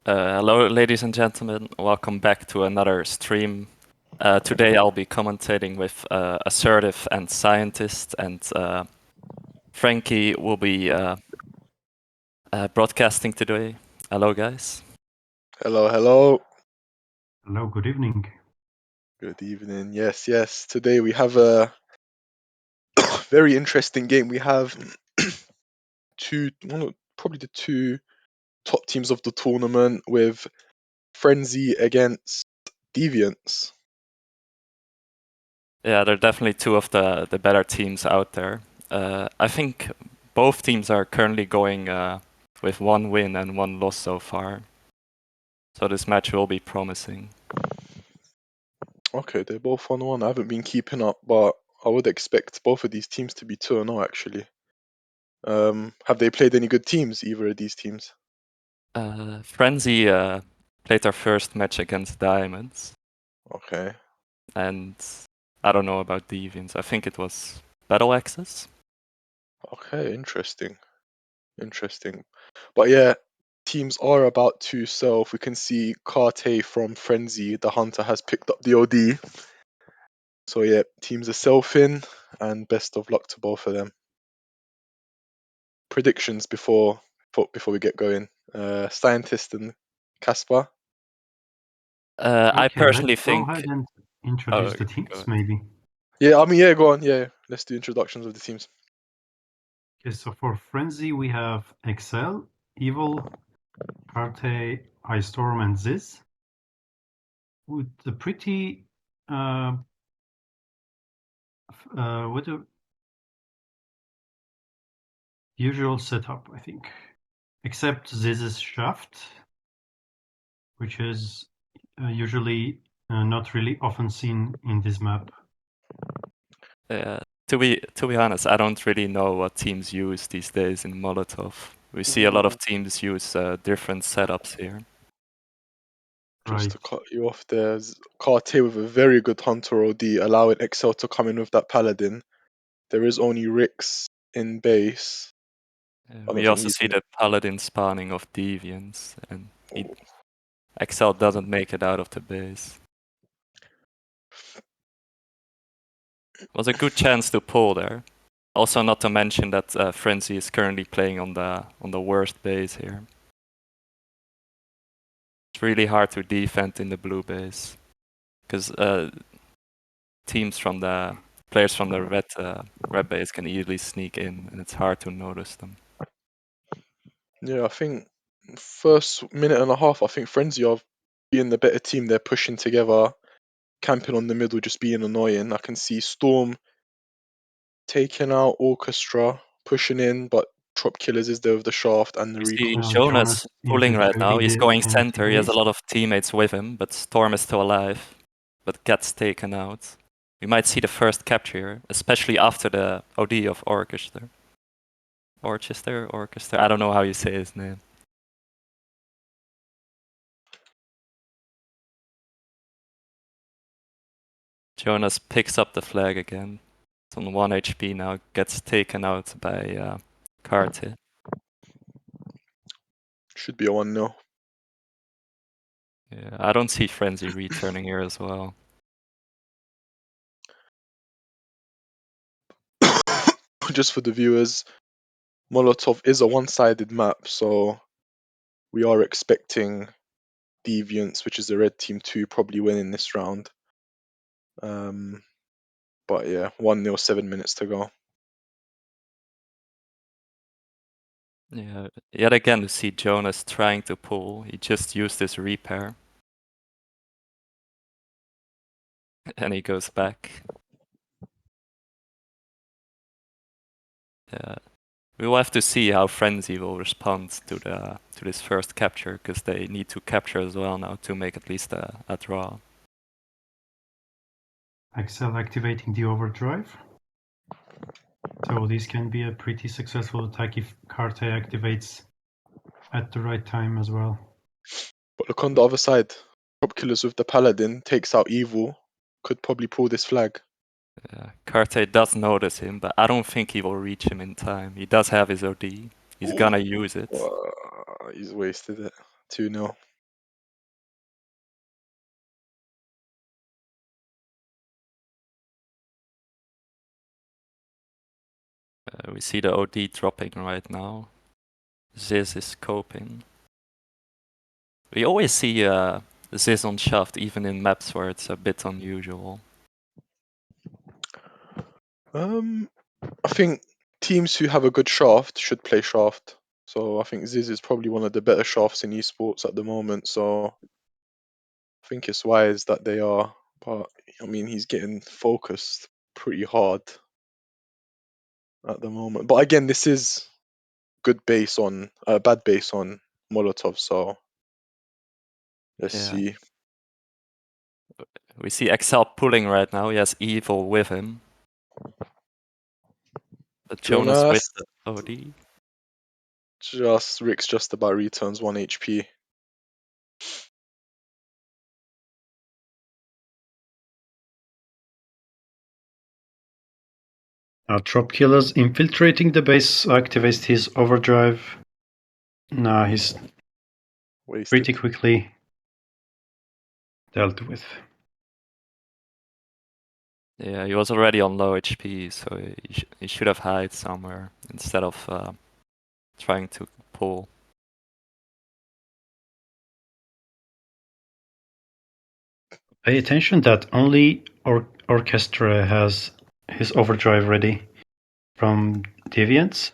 Hello, ladies and gentlemen. Welcome back to another stream. Today I'll be commentating with Assertive and Scientist, and Frankie will be broadcasting today. Hello, guys. Hello, hello. Hello, good evening. Good evening. Yes. Today we have a very interesting game. We have probably the two top teams of the tournament with Frenzy against Deviants. Yeah, they're definitely two of the better teams out there. I think both teams are currently going with one win and one loss so far. So this match will be promising. Okay, they're both 1-1. I haven't been keeping up, but I would expect both of these teams to be 2-0 actually. Have they played any good teams, either of these teams? Frenzy played their first match against Diamonds. Okay. And I don't know about Deviants. I think it was Battle Access. Okay, interesting. But yeah, teams are about to sell. If we can see Karte from Frenzy, the Hunter has picked up the OD. So yeah, teams are selfing, and best of luck to both of them. Predictions before we get going. Scientist and Casper. I Okay, personally let's go think. ahead and introduce the Go teams, ahead. maybe. Yeah, yeah, go on. Yeah, let's do introductions of the teams. Okay, so for Frenzy, we have Excel, Evil, Karte, Ice Storm, and Ziz. With a pretty with a usual setup, I think. Except Ziz's Shaft, which is usually not really often seen in this map. To be honest, I don't really know what teams use these days in Molotov. We see a lot of teams use different setups here. Just to cut you off, there's Karte with a very good Hunter OD, allowing Excel to come in with that Paladin. There is only Rix in base. We also see the Paladin spawning of Deviants, and Excel doesn't make it out of the base. Was a good chance to pull there. Also, not to mention that Frenzy is currently playing on the worst base here. It's really hard to defend in the blue base because players from the red base can easily sneak in, and it's hard to notice them. Yeah, I think first minute and a half, I think Frenzy are being the better team. They're pushing together, camping on the middle, just being annoying. I can see Storm taking out Orchestra, pushing in, but Trop Killers is there with the shaft and the We see recon. Jonas pulling right now. He's going center. He has a base. lot of teammates with him, but Storm is still alive, but gets taken out. We might see the first capture, especially after the OD of Orchestra. Orchestra? I don't know how you say his name. Jonas picks up the flag again. It's on 1 HP now, gets taken out by Karte. Should be a 1-0. Yeah, I don't see Frenzy returning here as well. Just for the viewers, Molotov is a one-sided map, so we are expecting Deviants, which is the red team, to probably win in this round. But yeah, 1-0, 7 minutes to go. Yeah, yet again to see Jonas trying to pull. He just used his repair. And he goes back. Yeah. We will have to see how Frenzy will respond to this first capture, because they need to capture as well now to make at least a draw. Excel activating the overdrive. So this can be a pretty successful attack if Karte activates at the right time as well. But look on the other side. Top Killers with the Paladin takes out Evil. Could probably pull this flag. Karte does notice him, but I don't think he will reach him in time. He does have his OD. He's gonna use it. He's wasted it. 2-0. We see the OD dropping right now. Ziz is coping. We always see Ziz on shaft, even in maps where it's a bit unusual. I think teams who have a good shaft should play shaft. So I think Ziz is probably one of the better shafts in esports at the moment. So I think it's wise that they are. But I mean, he's getting focused pretty hard at the moment. But again, this is good base on bad base on Molotov. So let's see. We see Excel pulling right now. He has Evil with him. But Jonas with Jonas the OD. Rick's just about returns 1 HP. Drop Killer's infiltrating the base activates his overdrive. Nah, he's Wasted. pretty quickly dealt with. Yeah, he was already on low HP, so he should have hide somewhere instead of trying to pull. Pay attention that only Orchestra has his overdrive ready from Deviants.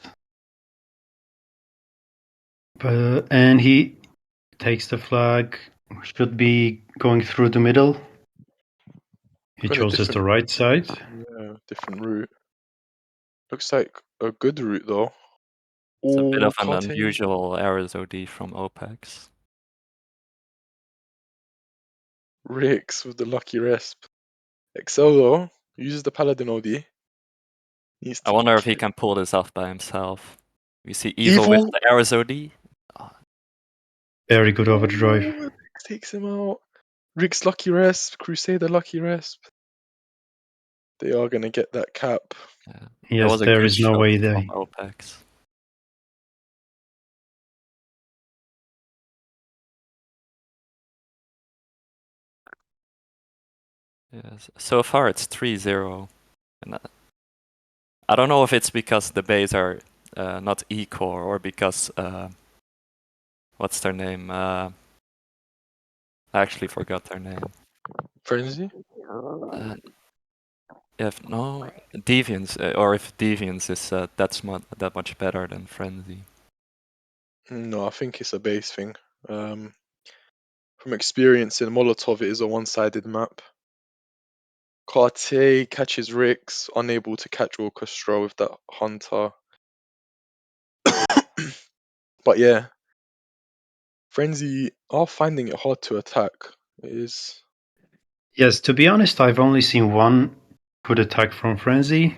And he takes the flag, should be going through the middle. He Going a chooses the different right side. Yeah, different route. Looks like a good route though. It's a bit Oh, of an Karte. unusual Ares OD from OPEX. Rix with the lucky resp. Excel though uses the Paladin OD. Needs I to wonder if he get can pull this off by himself. We see Evil with Evil. the Ares OD. Very good overdrive. Oh, Rix takes him out. Rix lucky resp. Crusader lucky resp. They are gonna get that cap. Yeah. That Yes, was a there good is no shot way from they. OPEX. Yes. So far it's 3-0. And I don't know if it's because the bays are not E-core or because what's their name? I actually forgot their name. Frenzy. Uh, if no Deviants, or if Deviants is that much better than Frenzy. No, I think it's a base thing. From experience in Molotov, it is a one-sided map. Karte catches Rix, unable to catch Orchestra with that Hunter. But yeah, Frenzy are finding it hard to attack. It is. Yes, to be honest, I've only seen one good attack from Frenzy.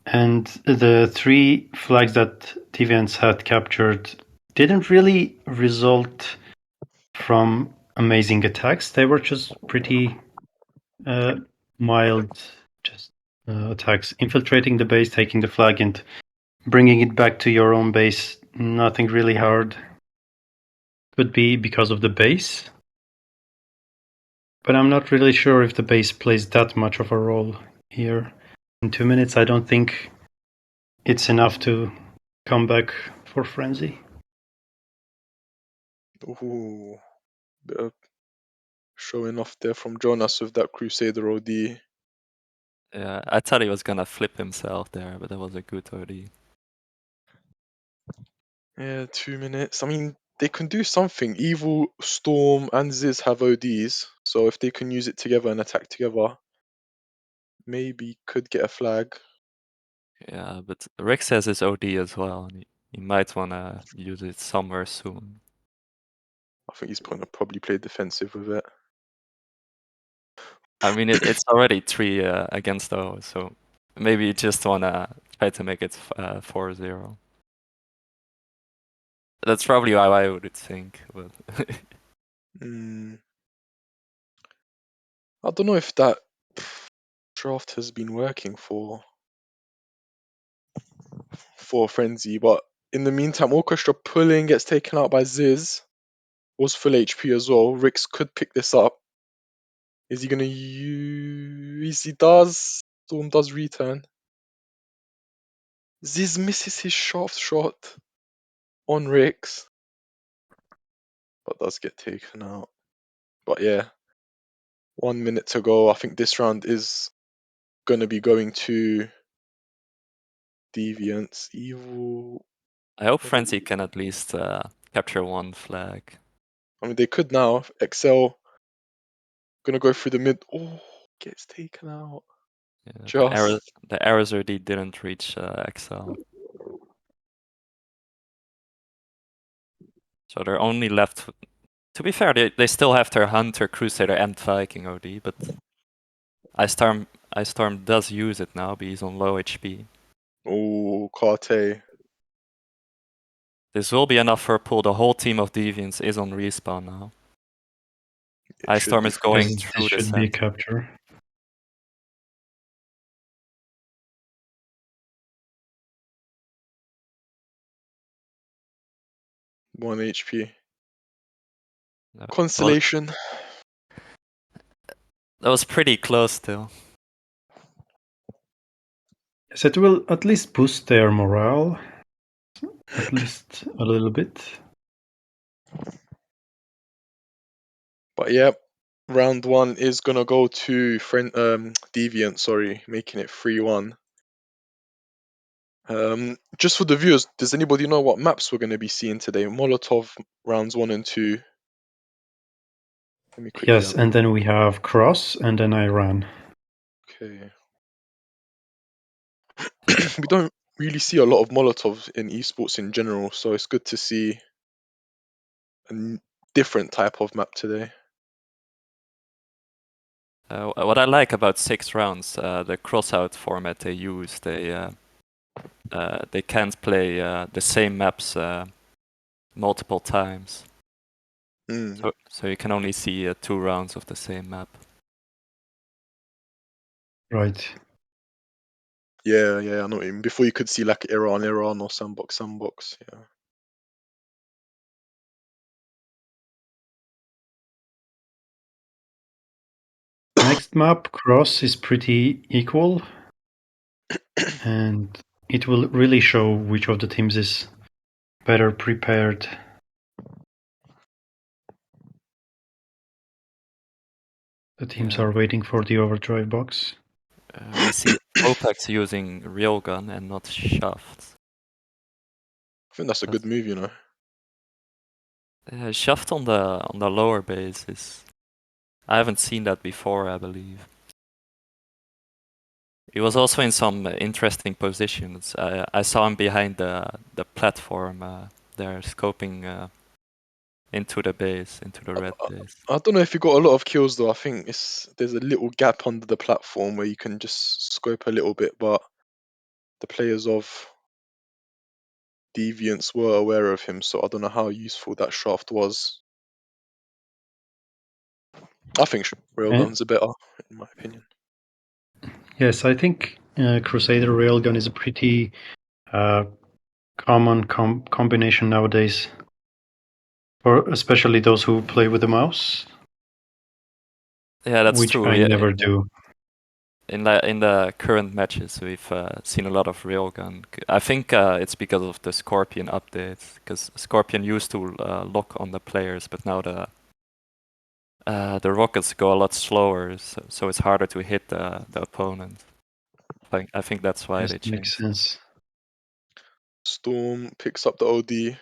And the 3 flags that Deviants had captured didn't really result from amazing attacks. They were just pretty mild attacks. Infiltrating the base, taking the flag, and bringing it back to your own base. Nothing really hard. Could be because of the base. But I'm not really sure if the base plays that much of a role here. In 2 minutes, I don't think it's enough to come back for Frenzy. Ooh, bit of showing off there from Jonas with that Crusader OD. Yeah, I thought he was gonna flip himself there, but that was a good OD. Yeah, 2 minutes. I mean, they can do something. Evil, Storm, and Ziz have ODs, so if they can use it together and attack together, maybe could get a flag. Yeah, but Rex has his OD as well, and he might wanna use it somewhere soon. I think he's gonna probably play defensive with it. I mean, it's already 3 against 0, so maybe you just wanna try to make it 4-0. That's probably how I would think, but Mm, I don't know if that draft has been working for Frenzy, but in the meantime, Orchestra pulling gets taken out by Ziz. Was full HP as well. Rix could pick this up. Is he gonna use? He does. Storm does return. Ziz misses his shaft shot on Rix, but does get taken out. But yeah, 1 minute to go. I think this round is gonna be going to Deviants. Evil. I hope Frenzy can at least capture one flag. I mean, they could now. Excel gonna go through the mid. Oh, gets taken out. Yeah, Just. the Arizard didn't reach XL. So they're only left. To be fair, they still have their Hunter, Crusader, and Viking OD, but Ice Storm does use it now, but he's on low HP. Oh, Karte. This will be enough for a pull. The whole team of Deviants is on respawn now. It Ice should Storm be is going Yes, through this the should be a center. capture. one HP. Well, Constellation. that was pretty close still. Yes, it will at least boost their morale, at least a little bit. But yeah, round one is gonna go to Deviant, sorry, making it 3-1. Just for the viewers, does anybody know what maps we're gonna be seeing today? Molotov rounds 1 and 2. Let me quickly Yes, have a and then we have Cross, and then Iran. okay. We don't really see a lot of Molotovs in esports in general, so it's good to see a different type of map today. What I like about 6 rounds, the crossout format they use, they can't play the same maps multiple times. Mm. So you can only see 2 rounds of the same map. Right. Yeah, I know what you mean. Before you could see like Iran or Sandbox. Yeah. Next map, Cross, is pretty equal, and it will really show which of the teams is better prepared. The teams Yeah. are waiting for the overdrive box. We see Opex using Railgun and not Shaft. I think that's a good move, you know. Shaft on the lower base is... I haven't seen that before, I believe. He was also in some interesting positions. I saw him behind the platform there, scoping into the base, into the red base. I don't know if you got a lot of kills though. I think there's a little gap under the platform where you can just scope a little bit, but the players of Deviants were aware of him, so I don't know how useful that shaft was. I think railguns are better, in my opinion. Yes, I think Crusader Railgun is a pretty common combination nowadays, for especially those who play with the mouse. Yeah, that's which true. I never do. In the current matches, we've seen a lot of railgun. I think it's because of the Scorpion update, because Scorpion used to lock on the players, but now the rockets go a lot slower, so it's harder to hit the opponent. I think that's why Yes, they makes changed. sense. Storm picks up the OD,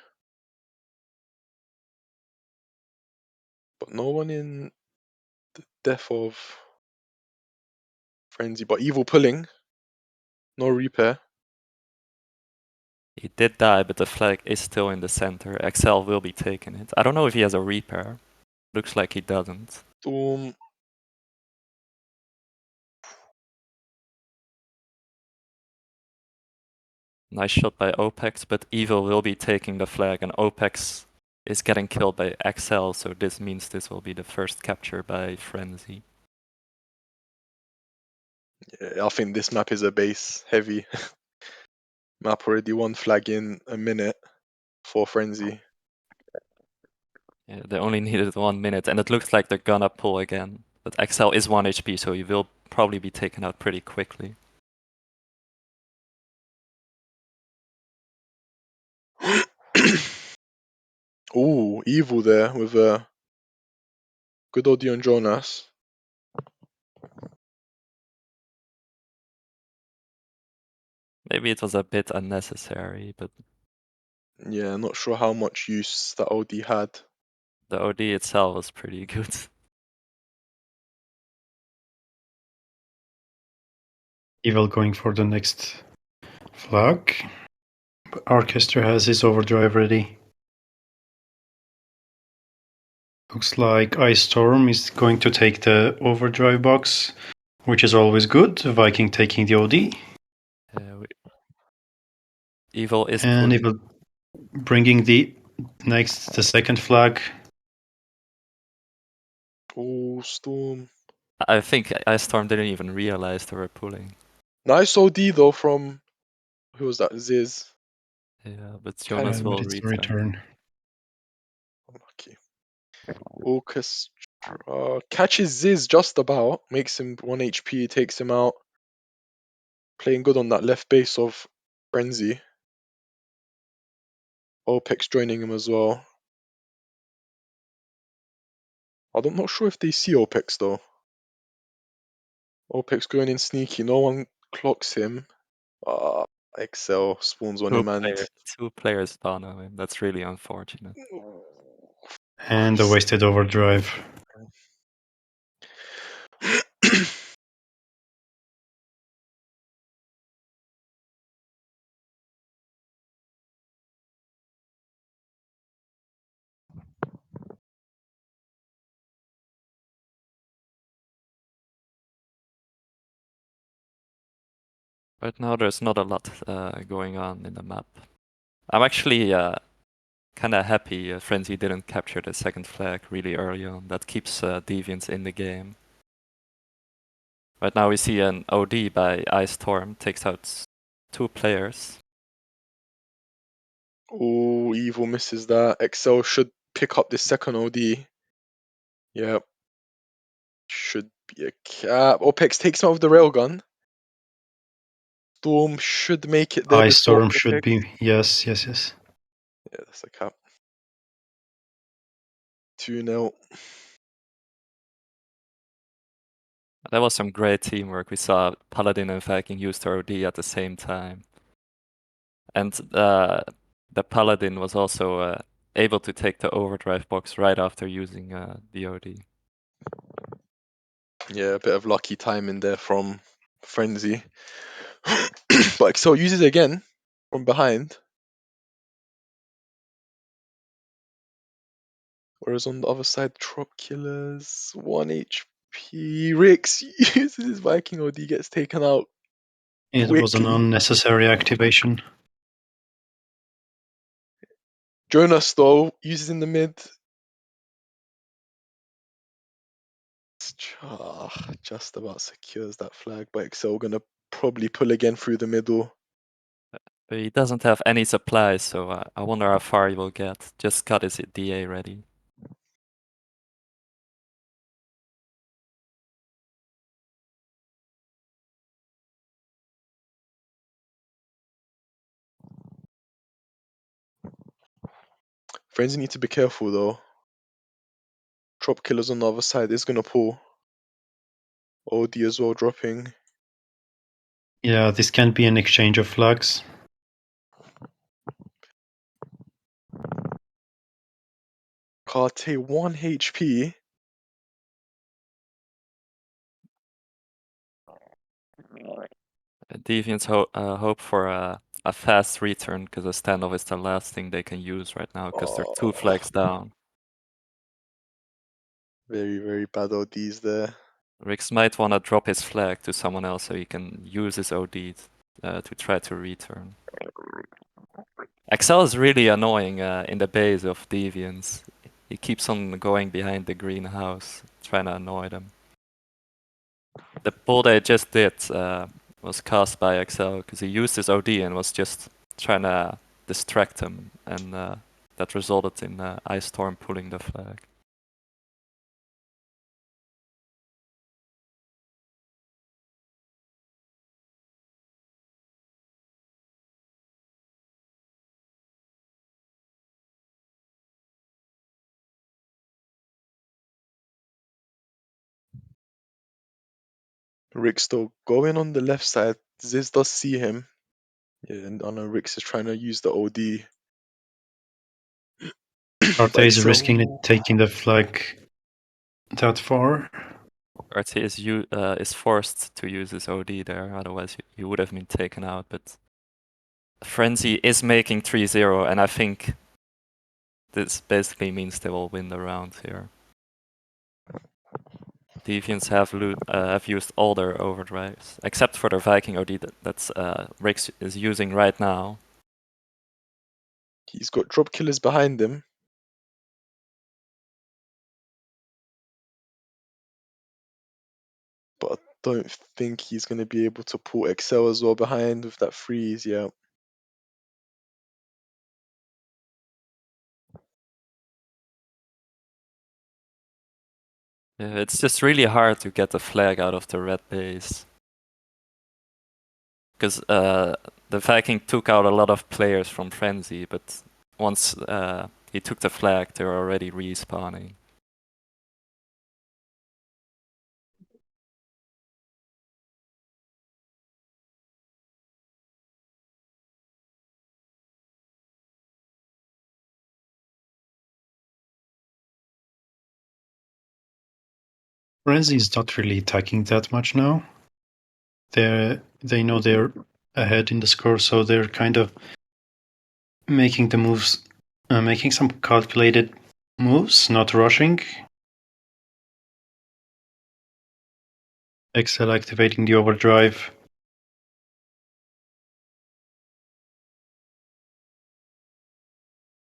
but no one in the death of Frenzy. But Evil pulling, no repair. He did die, but the flag is still in the center. XL will be taking it. I don't know if he has a repair. Looks like he doesn't. Storm. Nice shot by Opex, but Evil will be taking the flag, and Opex is getting killed by XL, so this means this will be the first capture by Frenzy. Yeah, I think this map is a base heavy map already. 1 flag in a minute for Frenzy. Yeah, they only needed 1 minute, and it looks like they're gonna pull again. But XL is 1 HP, so he will probably be taken out pretty quickly. Ooh, evil there with a good OD on Jonas. Maybe it was a bit unnecessary, but Yeah, not sure how much use that OD had. the OD itself was pretty good. Evil going for the next flag. Orchestra has his overdrive ready. Looks like Ice Storm is going to take the overdrive box, which is always good. Viking taking the OD. Evil is And pulling. Evil bringing the second flag. Oh, Storm. I think Ice Storm didn't even realize they were pulling. Nice OD though from who was that? Ziz. Yeah, but Catch Jonas But will it's a return. return. Unlucky. Orchestra catches Ziz just about, makes him 1 HP, takes him out. Playing good on that left base of Frenzy. OPEX joining him as well. I'm not sure if they see OPEX though. OPEX going in sneaky, no one clocks him. Excel spawns on him and Two players down on him. That's really unfortunate. And a wasted overdrive. Right now there's not a lot going on in the map. I'm actually kind of happy Frenzy didn't capture the second flag really early on. That keeps Deviants in the game. Right now we see an OD by Ice Storm, takes out two players. Oh, Evil misses that. Excel should pick up this second OD. Yep. Should be a cap. OPEX takes him out with the railgun. Storm should make it there Ice before Storm should OPEX. be. Yes. Yeah, that's a cap. 2-0. That was some great teamwork. We saw Paladin and Viking use their OD at the same time. And the Paladin was also able to take the overdrive box right after using the OD. Yeah, a bit of lucky timing there from Frenzy. But Excel uses it again from behind. Whereas on the other side, Trop Killers, 1 HP. Rix uses his Viking OD, gets taken out It was an quickly. unnecessary activation. Jonas, though, uses in the mid. Just about secures that flag, but Excel gonna probably pull again through the middle. But he doesn't have any supplies, so I wonder how far he will get. Just got his DA ready. Frenzy need to be careful though. Trop Killers on the other side is gonna pull. OD as well dropping. Yeah, this can be an exchange of flags. Karte 1 HP. Deviants hope for a fast return, because a standoff is the last thing they can use right now, because they're two flags down. Very, very bad ODs there. Rix might want to drop his flag to someone else so he can use his OD to try to return. Excel is really annoying in the base of Deviants. He keeps on going behind the greenhouse, trying to annoy them. The pull they just did was cast by Excel because he used his OD and was just trying to distract him, and that resulted in Ice Storm pulling the flag. Rick's still going on the left side. Ziz does see him. Yeah, and I know Rix is trying to use the OD. Arte is Excel- risking it taking the flag that far. RT is forced to use his OD there, otherwise he would have been taken out. But Frenzy is making 3-0, and I think this basically means they will win the round here. Deviants have used all their overdrives, except for their Viking OD that's Rix is using right now. He's got drop killers behind him. But I don't think he's going to be able to pull Excel as well behind with that freeze, yeah. Yeah, it's just really hard to get the flag out of the red base. Because the Viking took out a lot of players from Frenzy, but once he took the flag, they were already respawning. Frenzy is not really attacking that much now. They know they're ahead in the score, so they're kind of making the moves, making some calculated moves, not rushing. Excel activating the overdrive.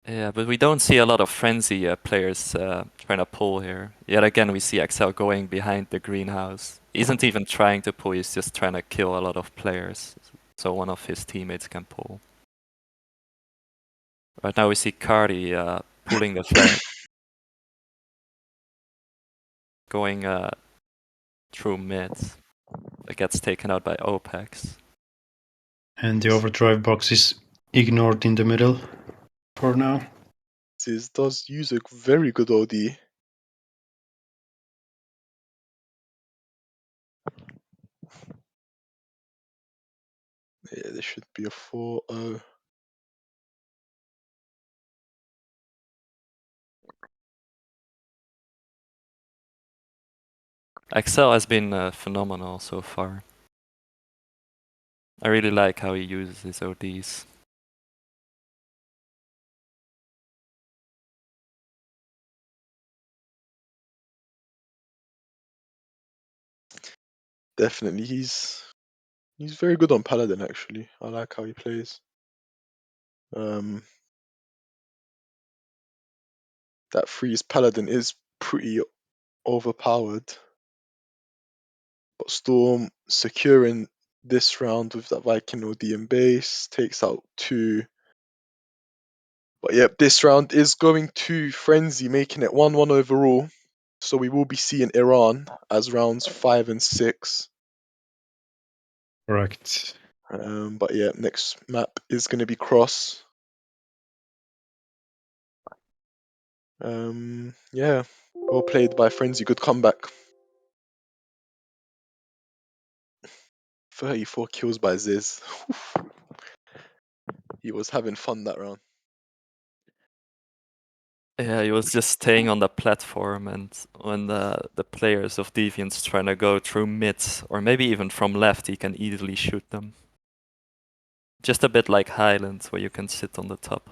Yeah, but we don't see a lot of Frenzy players trying to pull here. Yet again, we see Excel going behind the greenhouse. He isn't even trying to pull, he's just trying to kill a lot of players, so one of his teammates can pull. Right now we see Cardi pulling the flag. Going through mid. It gets taken out by Opex. And the overdrive box is ignored in the middle for now. Ziz does use a very good OD. Yeah, there should be a 4-0. Excel has been phenomenal so far. I really like how he uses his ODs. Definitely, he's very good on Paladin actually. I like how he plays. That freeze Paladin is pretty overpowered. But Storm securing this round with that Viking OD in base takes out 2. But yep, this round is going to Frenzy, making it 1-1 overall. So we will be seeing Iran as rounds 5 and 6. Correct. But yeah, next map is going to be Cross. Yeah, well played by Frenzy. Good comeback. 34 kills by Ziz. He was having fun that round. Yeah, he was just staying on the platform, and when the players of Deviants trying to go through mid, or maybe even from left, he can easily shoot them. Just a bit like Highland, where you can sit on the top.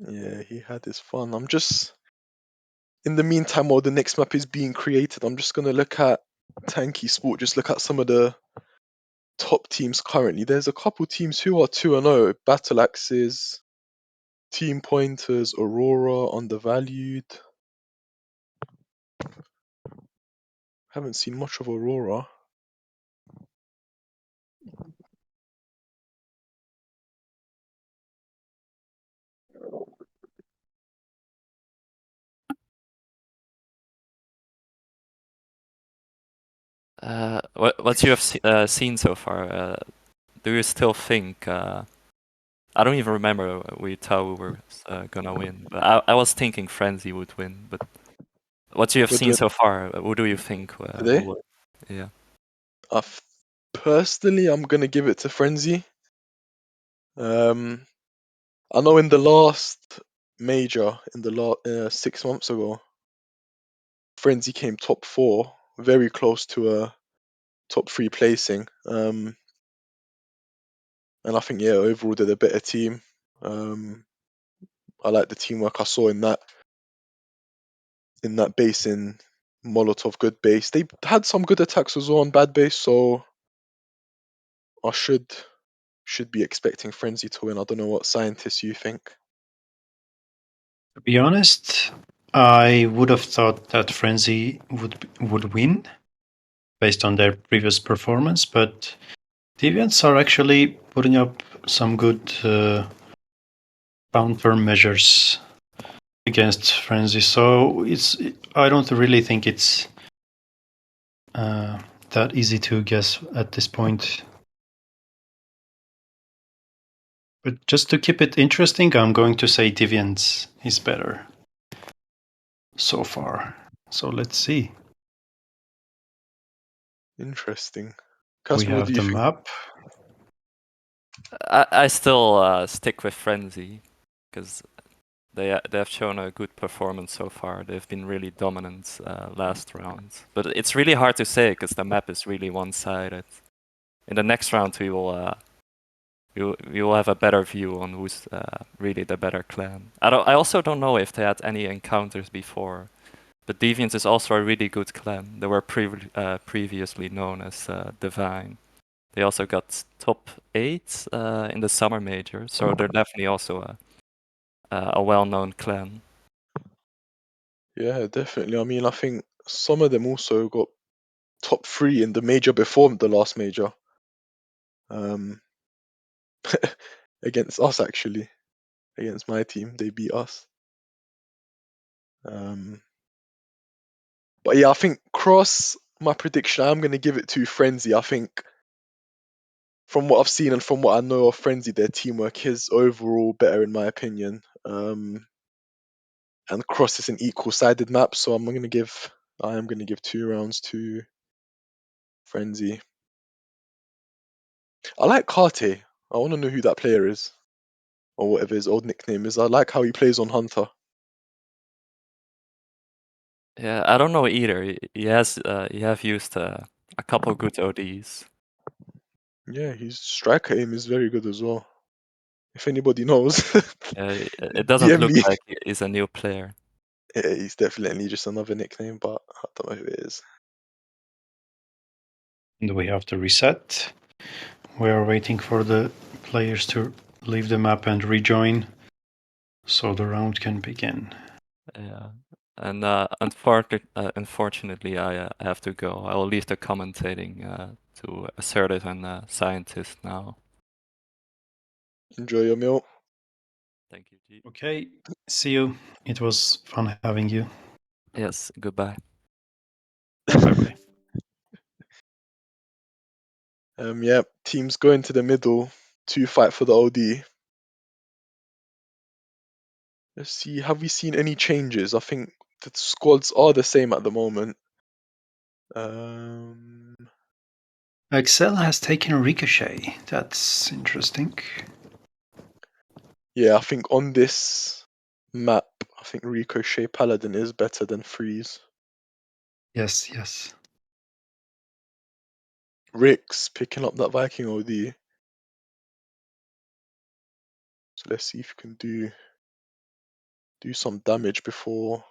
Yeah, he had his fun. I'm just, in the meantime, while the next map is being created, I'm just going to look at Tanky Sport, just look at some of the top teams currently. There's a couple teams who are 2-0. Battle Axes, Team Pointers, Aurora, Undervalued. Haven't seen much of Aurora. What you have seen so far, do you still think... I don't even remember we thought we were gonna win. But I was thinking Frenzy would win, but what you have We're seen doing so far, who do you think today. will win? Yeah. Personally, I'm gonna give it to Frenzy. I know in the last major, in the 6 months ago, Frenzy came top 4, very close to a top 3 placing. And I think overall they're the better team. I like the teamwork I saw in that base in Molotov. Good base. They had some good attacks as well on bad base, so I should be expecting Frenzy to win. I don't know what scientists you think. To be honest, I would have thought that Frenzy would win based on their previous performance, but Deviants are actually putting up some good countermeasures against Frenzy. So I don't really think it's that easy to guess at this point. But just to keep it interesting, I'm going to say Deviants is better so far. So let's see. Interesting. We Casper, what have do you the think? map. I still stick with Frenzy because they have shown a good performance so far. They've been really dominant last round, but it's really hard to say because the map is really one-sided. In the next round, we will have a better view on who's really the better clan. I also don't know if they had any encounters before, but Deviants is also a really good clan. They were previously known as Divine. They also got top 8 in the summer major, so they're definitely also a well-known clan. Yeah, definitely. I mean, I think some of them also got top 3 in the major before the last major. Um, against us actually, against my team, they beat us. But yeah, I think cross my prediction, I'm gonna give it to Frenzy. I think from what I've seen and from what I know of Frenzy, their teamwork is overall better in my opinion. And cross is an equal-sided map, so I am gonna give 2 rounds to Frenzy. I like Karte. I want to know who that player is, or whatever his old nickname is. I like how he plays on Hunter. Yeah, I don't know either. He have used a couple good ODs. Yeah, his striker aim is very good as well. If anybody knows, It doesn't DM look me. like he's a new player. Yeah, he's definitely just another nickname, but I don't know who it is. And we have to reset. We are waiting for the players to leave the map and rejoin so the round can begin. Yeah, and unfortunately, I have to go. I will leave the commentating to Assertive and Scientist now. Enjoy your meal. Thank you, G. Okay, see you. It was fun having you. Yes, goodbye. Bye bye. Yeah, teams go into the middle to fight for the OD. Let's see, have we seen any changes? I think the squads are the same at the moment. Excel has taken Ricochet. That's interesting. Yeah, I think on this map, I think Ricochet Paladin is better than Freeze. Yes, yes. Rix picking up that Viking OD. So let's see if you can do some damage before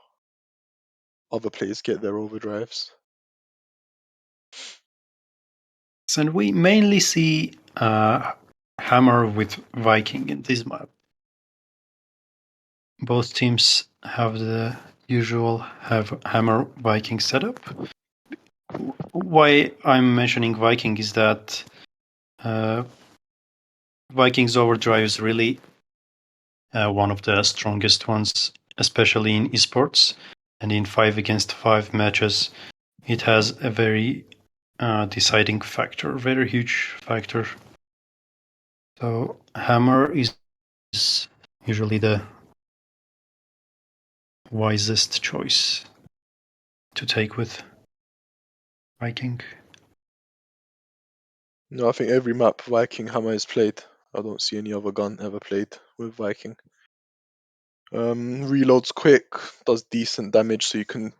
other players get their overdrives. And we mainly see Hammer with Viking in this map. Both teams have the usual Hammer Viking setup. Why I'm mentioning Viking is that Viking's overdrive is really one of the strongest ones, especially in esports. And in 5 against 5 matches, it has a very deciding factor, very huge factor. So Hammer is usually the wisest choice to take with Viking. No, I think every map Viking Hammer is played. I don't see any other gun ever played with Viking. Reloads quick, does decent damage, so you can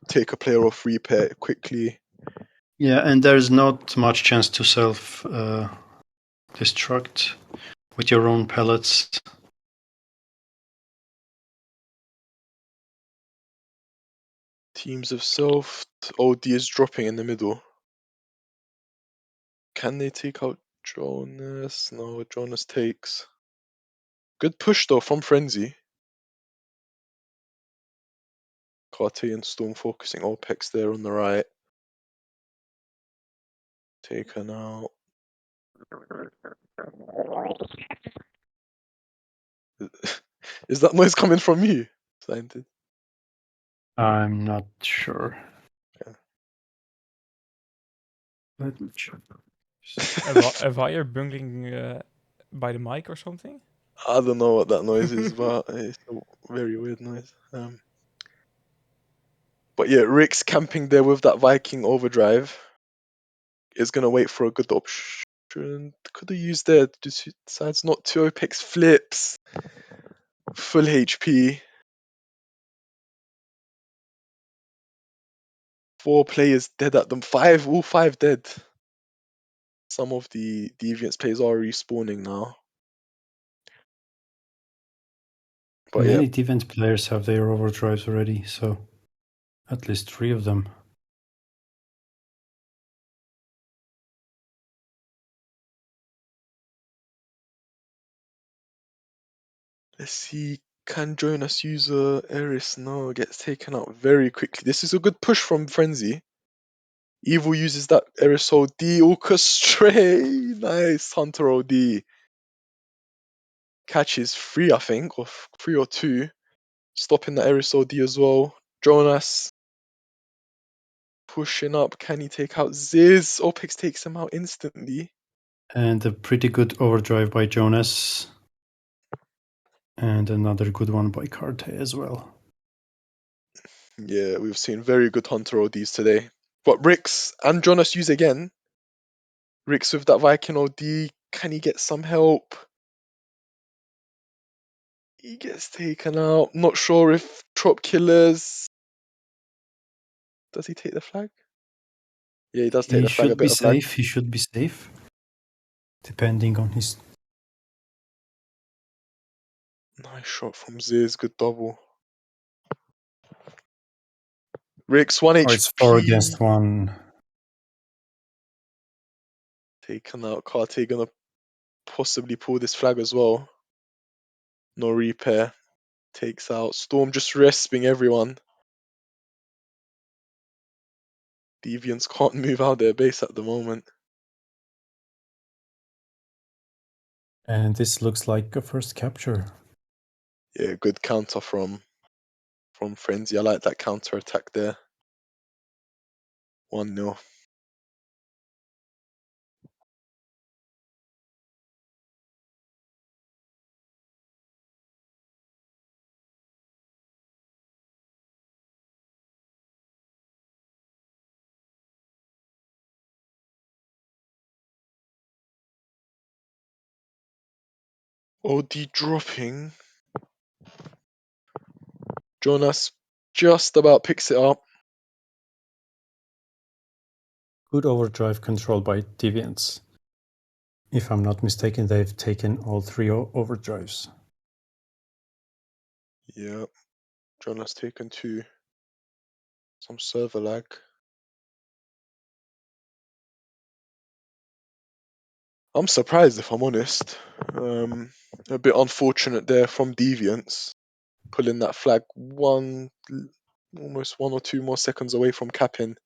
take a player off, repair it quickly. Yeah, and there's not much chance to self destruct with your own pellets. Teams of self. OD is dropping in the middle. Can they take out Jonas? No, Jonas takes. Good push though from Frenzy. Karte and Storm focusing Opex there on the right. Taken out. Is that noise coming from you? Scientist? I'm not sure. Yeah. Let me check. A wire bungling by the mic or something? I don't know what that noise is, but it's a very weird noise. But yeah, Rick's camping there with that Viking overdrive. Is gonna wait for a good option. Could have used there. Decides not to. Picks flips. Full HP. 4 players dead at them. All 5 dead. Some of the Deviants players are respawning now. But yeah, Many Deviant players have their overdrives already, so at least 3 of them. let's see. Can Jonas use Eris? No, gets taken out very quickly. This is a good push from Frenzy. Evil uses that Eris OD. Orchestrate. Nice. Hunter OD. Catches 3, I think, or 3 or 2. Stopping the Eris OD as well. Jonas pushing up. Can he take out Ziz? Opex takes him out instantly. And a pretty good overdrive by Jonas. And another good one by Karte as well. Yeah, we've seen very good Hunter ODs today. But Rix and Jonas use again. Rix with that Viking OD. Can he get some help? He gets taken out. Not sure if Trop Killers. Does he take the flag? Yeah, he does take He the flag. A should be bit of flag. safe. He should be safe. Depending on his. Nice shot from Ziz. Good double. Rix 1 Oh, it's 4 HP. against 1. Taken out. Karte gonna possibly pull this flag as well. No repair. Takes out. Storm just resping everyone. Deviants can't move out their base at the moment. And this looks like a first capture. Yeah, good counter from Frenzy. I like that counter attack there. 1-0. OD dropping. Jonas just about picks it up. Good overdrive control by Deviants. If I'm not mistaken, they've taken all 3 overdrives. Yeah, Jonas taken 2. Some server lag. I'm surprised if I'm honest. A bit unfortunate there from Deviants. Pulling that flag almost 1 or 2 more seconds away from capping.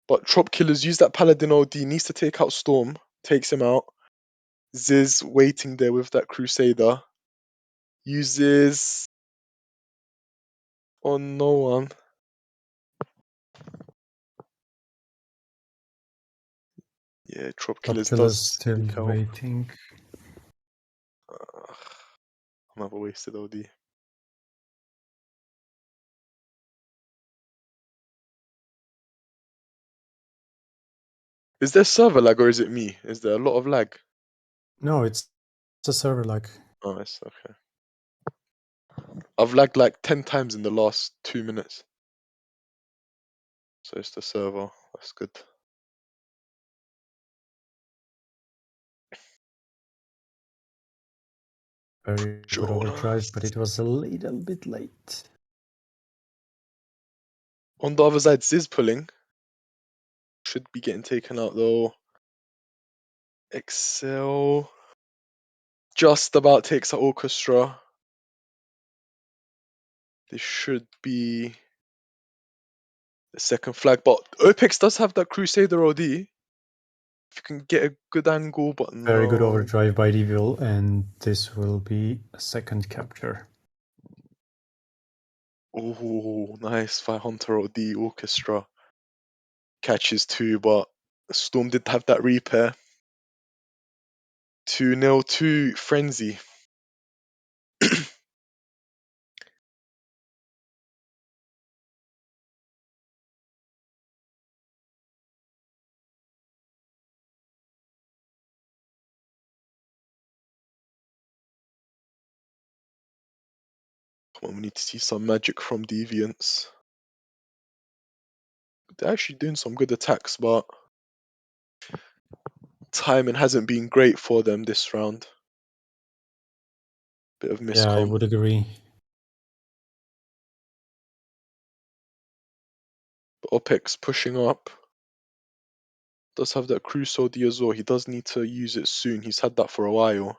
But Trop Killers use that Paladin OD, needs to take out Storm, takes him out. Ziz waiting there with that Crusader. Uses on no one. Yeah, Trop Killers Killer's does still take out. waiting. Another wasted OD. Is there server lag or is it me? Is there a lot of lag? No, it's a server lag. Oh, it's okay. I've lagged like 10 times in the last 2 minutes. So it's the server. That's good. Very good overdrive, but it was a little bit late. On the other side, Ziz pulling. Should be getting taken out though. Excel. Just about takes out Orchestra. This should be the second flag. But Opex does have that Crusader OD. If you can get a good angle, but no. Very good overdrive by Devil, and this will be a second capture. Oh, nice. 5 Hunter OD Orchestra. Catches 2, but Storm did have that repair. 2-0 to Frenzy. Come on, we need to see some magic from Deviants. They're actually doing some good attacks, but timing hasn't been great for them this round. Bit of miscom. Yeah, I would agree. But Opex pushing up. Does have that Crusoe D as well. He does need to use it soon. He's had that for a while.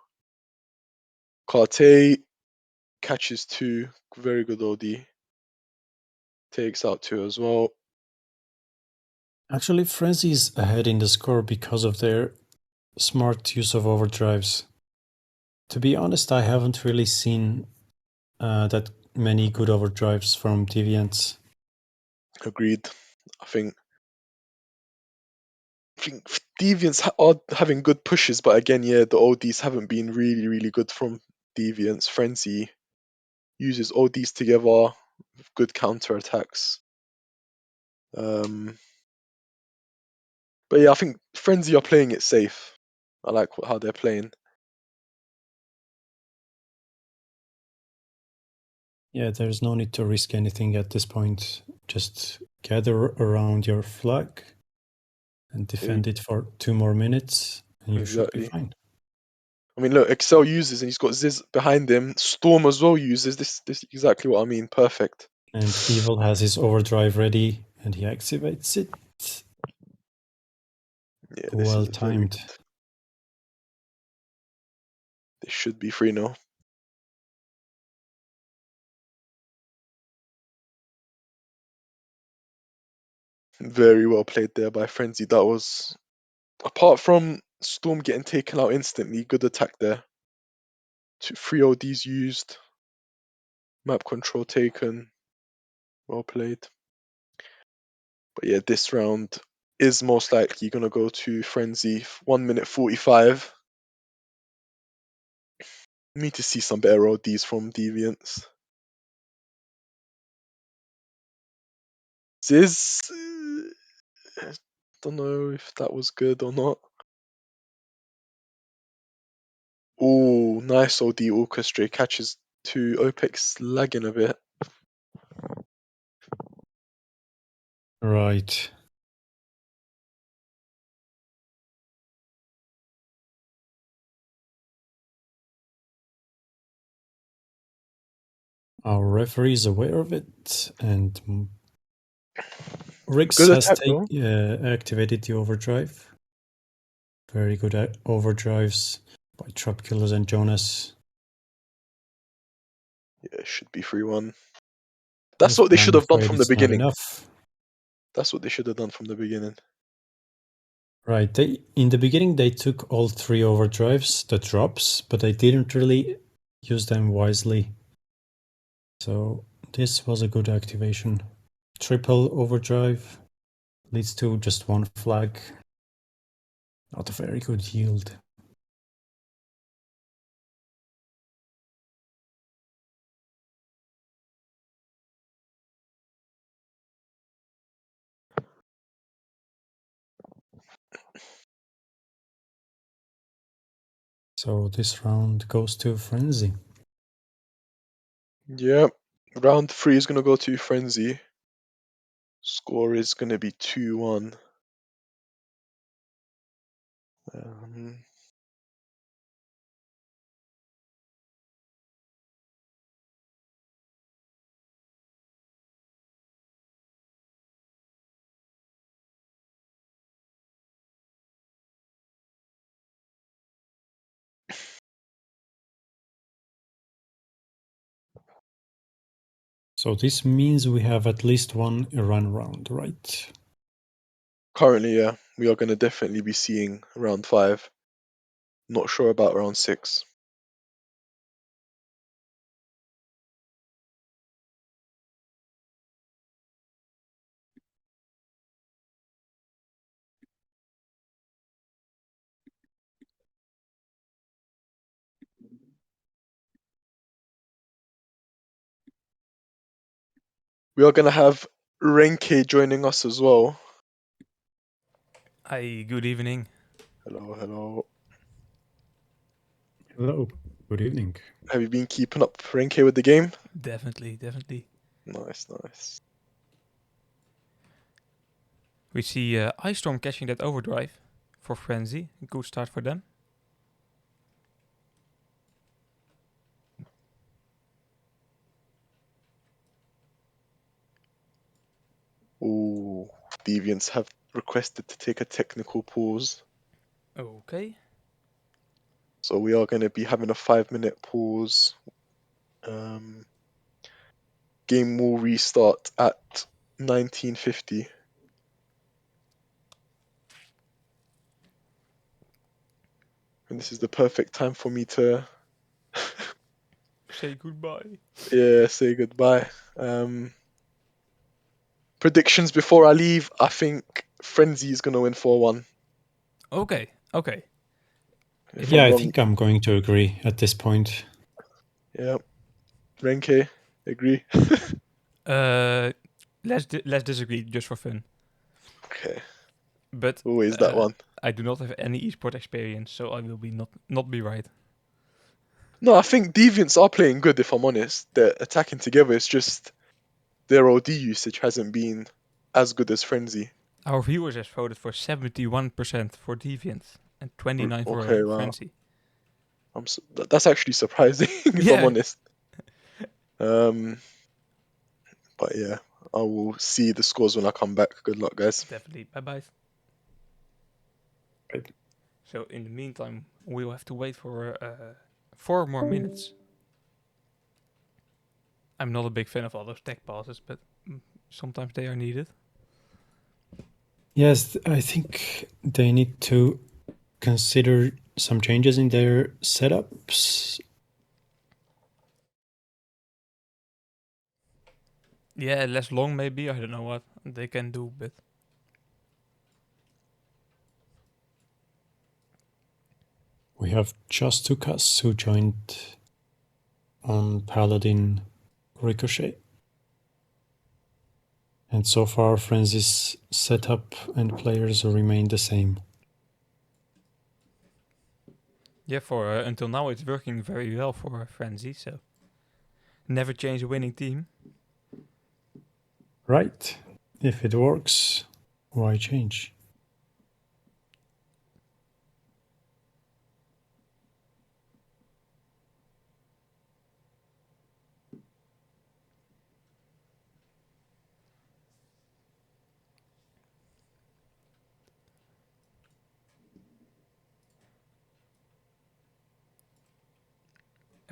Karte catches 2. Very good OD. Takes out 2 as well. Actually, Frenzy is ahead in the score because of their smart use of overdrives. To be honest, I haven't really seen that many good overdrives from Deviants. Agreed. I think Deviants are having good pushes, but again, yeah, the ODs haven't been really, really good from Deviants. Frenzy uses ODs together with good counter attacks. But yeah, I think Frenzy are playing it safe. I like how they're playing. Yeah, there's no need to risk anything at this point. Just gather around your flag and defend it for 2 more minutes, and you should be Exactly. fine. I mean, look, Excel uses, and he's got Ziz behind him. Storm as well uses this. This is exactly what I mean. Perfect. And Evil has his overdrive ready, and he activates it. Yeah, this Well is very timed. good. This should be 3-0. Very well played there by Frenzy. That was, apart from Storm getting taken out instantly, good attack there. 3 ODs used. Map control taken. Well played. But yeah, this round is most likely going to go to Frenzy. 1 minute 45. Need to see some better ODs from Deviants. Ziz, don't know if that was good or not. Oh, nice OD Orchestra catches 2. Opex lagging a bit. Right. Our referee is aware of it, and Riggs Good has attack though. activated the overdrive. Very good overdrives by Trap Killers and Jonas. Yeah, it should be 3-1. That's Just what they but should I'm have done afraid from the it's not beginning. enough. That's what they should have done from the beginning. Right. In the beginning they took all 3 overdrives, the drops, but they didn't really use them wisely. So this was a good activation. Triple overdrive leads to just 1 flag. Not a very good yield. So this round goes to Frenzy. Yep. Round 3 is gonna go to Frenzy. Score is gonna be 2-1. So this means we have at least one Iran round, right? Currently, yeah, we are gonna definitely be seeing round 5. Not sure about round 6. We are gonna have Renke joining us as well. Hi, good evening. Hello, hello. Hello, good evening. Have you been keeping up, Renke, with the game? Definitely, definitely. Nice, nice. We see Ice Storm catching that overdrive for Frenzy. Good start for them. Ooh, Deviants have requested to take a technical pause. Okay. So we are going to be having a 5-minute pause. Game will restart at 1950. And this is the perfect time for me to Say goodbye. say goodbye. Predictions before I leave. I think Frenzy is going to win 4-1. Okay, okay. If Yeah, I'm I wrong, think I'm going to agree at this point. yeah. Renke, agree? Uh, let's disagree just for fun. Okay, But always that one. I do not have any esport experience, so I will be not be right. No, I think Deviants are playing good, if I'm honest. They're attacking together. It's just their OD usage hasn't been as good as Frenzy. Our viewers have voted for 71% for Deviants and 29 for Okay, wow. Frenzy. That's actually surprising, if I'm Yeah, honest. Um, but yeah, I will see the scores when I come back. Good luck, guys. definitely. Bye bye. Right. So in the meantime, we'll have to wait for 4 more minutes. I'm not a big fan of all those tech pauses, but sometimes they are needed. Yes, I think they need to consider some changes in their setups. Yeah, less long maybe. I don't know what they can do, but We have just Tukas who joined on Paladin Ricochet. And so far, Frenzy's setup and players remain the same. yeah, for until now it's working very well for Frenzy. So never change a winning team. Right. If it works, why change?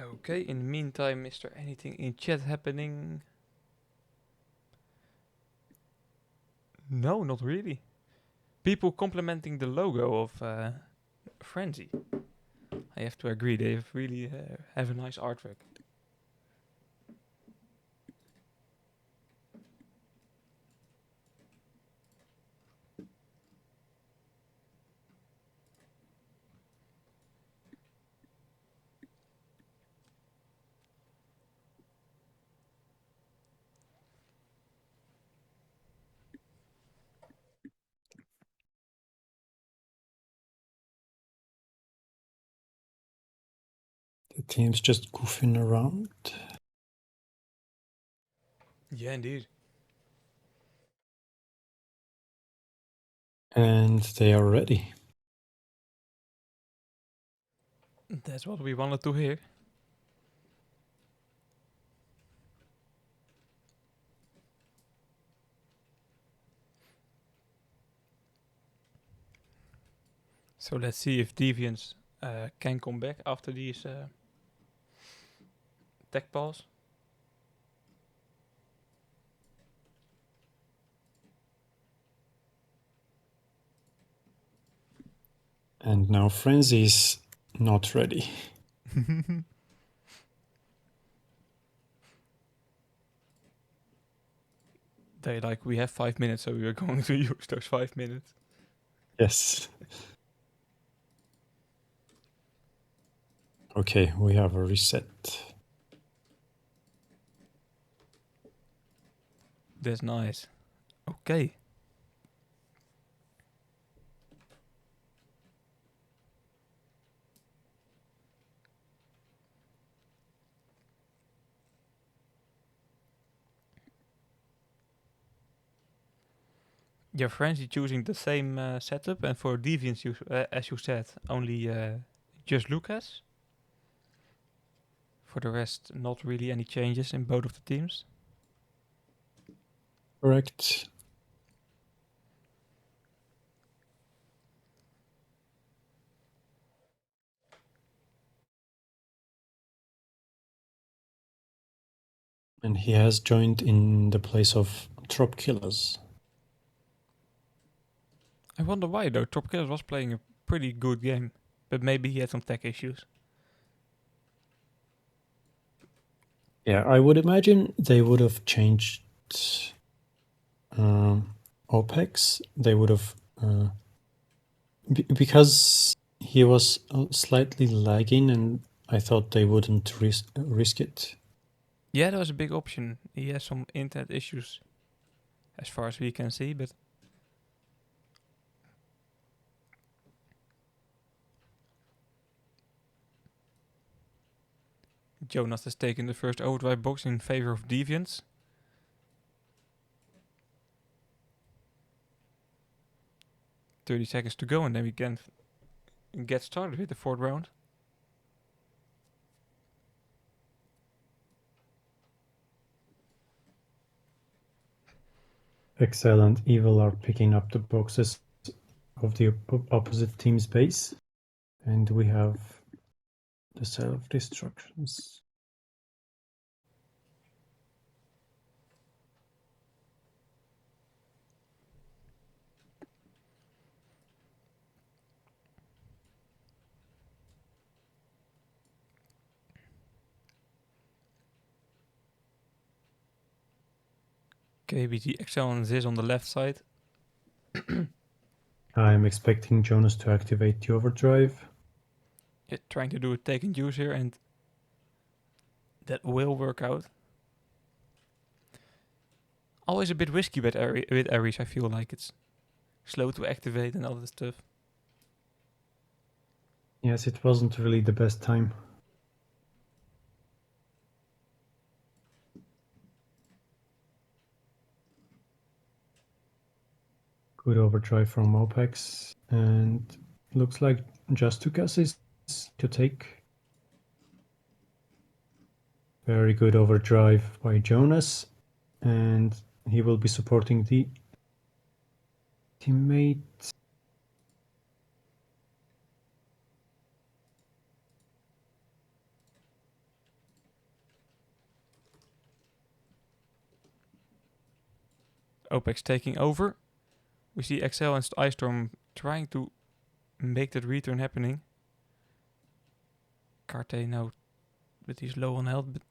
Okay. In the meantime, is there anything in chat happening? No, not really. People complimenting the logo of Frenzy. I have to agree. They really have a nice artwork. The team's just goofing around. Yeah, indeed. And they are ready. That's what we wanted to hear. So let's see if Deviants can come back after these tech balls. And now Frenzy's not ready. They like, we have 5 minutes, so we are going to use those 5 minutes. Yes. Okay, we have a reset. That's nice. Okay. Your friends, you choosing the same setup, and for Deviants, you, as you said, only just Lucas. For the rest, not really any changes in both of the teams. Correct. And he has joined in the place of Trop Killers. I wonder why though. Top Killers was playing a pretty good game, but maybe he had some tech issues. Yeah, I would imagine they would have changed OPEX. They would have... because he was slightly lagging, and I thought they wouldn't risk it. Yeah, that was a big option. He has some internet issues, as far as we can see, but Jonas has taken the first overdrive box in favor of Deviants. "30 seconds to go, and then we can get started with the fourth round." Excel and Evil are picking up the boxes of the opposite team's base. And we have the self-destructions. KBT Excel and Ziz on the left side. I'm expecting Jonas to activate the overdrive. Trying to do a take and use here, and that will work out. Always a bit risky with Ares, I feel like it's slow to activate and all that stuff. Yes, it wasn't really the best time. Good overdrive from OPEX, and looks like just 2 guesses to take. Very good overdrive by Jonas, and he will be supporting the teammate. OPEX taking over. We see Excel and Ice Storm trying to make that return happening. Carte now, but he's low on health, but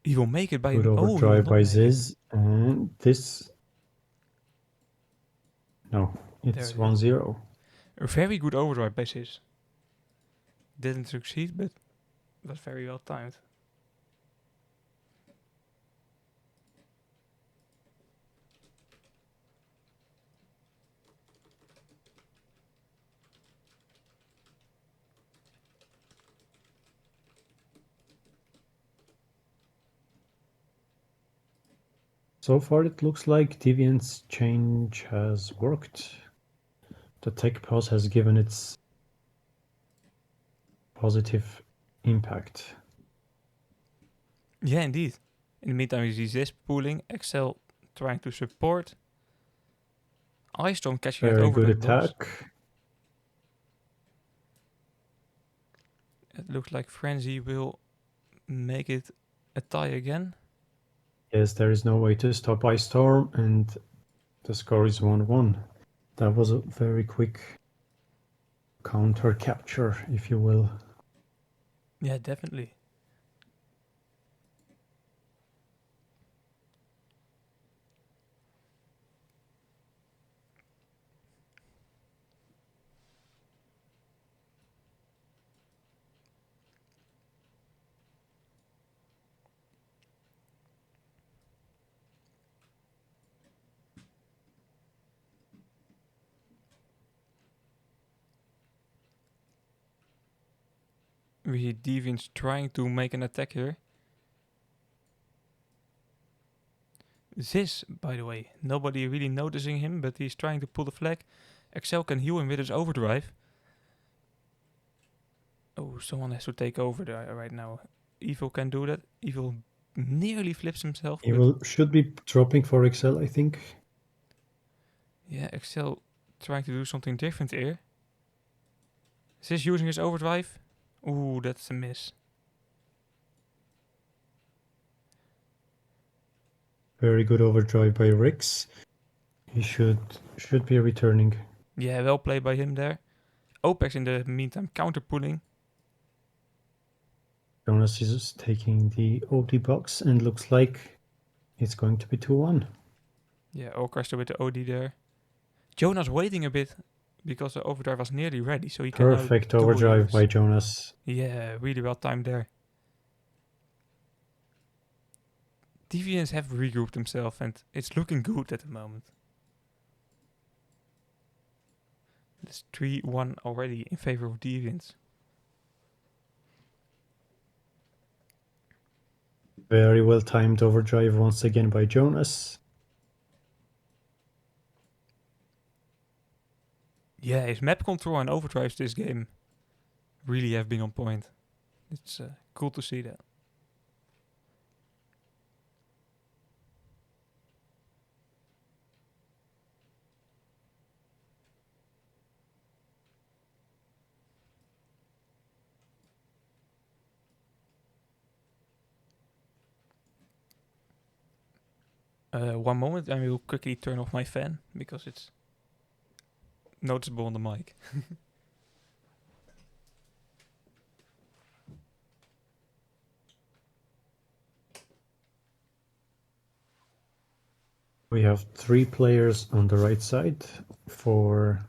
he will make it by... Good Oh, he will overdrive not by make it. Ziz, and this... No, There it's it is. 1-0. A very good overdrive by Ziz. Didn't succeed, but was very well timed. So far, it looks like Deviant's change has worked. The tech pause has given its positive impact. Yeah, indeed. In the meantime, we see this pooling, Excel trying to support, Ice Storm catching that Very good overdrive box. attack. It looks like Frenzy will make it a tie again. Yes, there is no way to stop Ice Storm, and the score is 1-1. That was a very quick counter capture, if you will. Yeah, definitely. We see Deviants trying to make an attack here. This, by the way, nobody really noticing him, but he's trying to pull the flag. Excel can heal him with his overdrive. Oh, someone has to take over there right now. Evil can do that. Evil nearly flips himself. He But should be dropping for Excel, I think. yeah, Excel trying to do something different here. Is this using his overdrive? Ooh, that's a miss. Very good overdrive by Rix. He should be returning. Yeah, well played by him there. Opex in the meantime counter pulling. Jonas is taking the OD box and looks like it's going to be 2-1. Yeah, Orchestra with the OD there. Jonas waiting a bit because the overdrive was nearly ready, so he can now Perfect dual overdrive use. by Jonas. Yeah, really well timed there. Deviants have regrouped themselves and it's looking good at the moment. It's 3-1 already in favor of Deviants. Very well timed overdrive once again by Jonas. Yeah, his map control and overdrives this game really have been on point. It's cool to see that. One moment, I will quickly turn off my fan because it's noticeable on the mic. We have 3 players on the right side for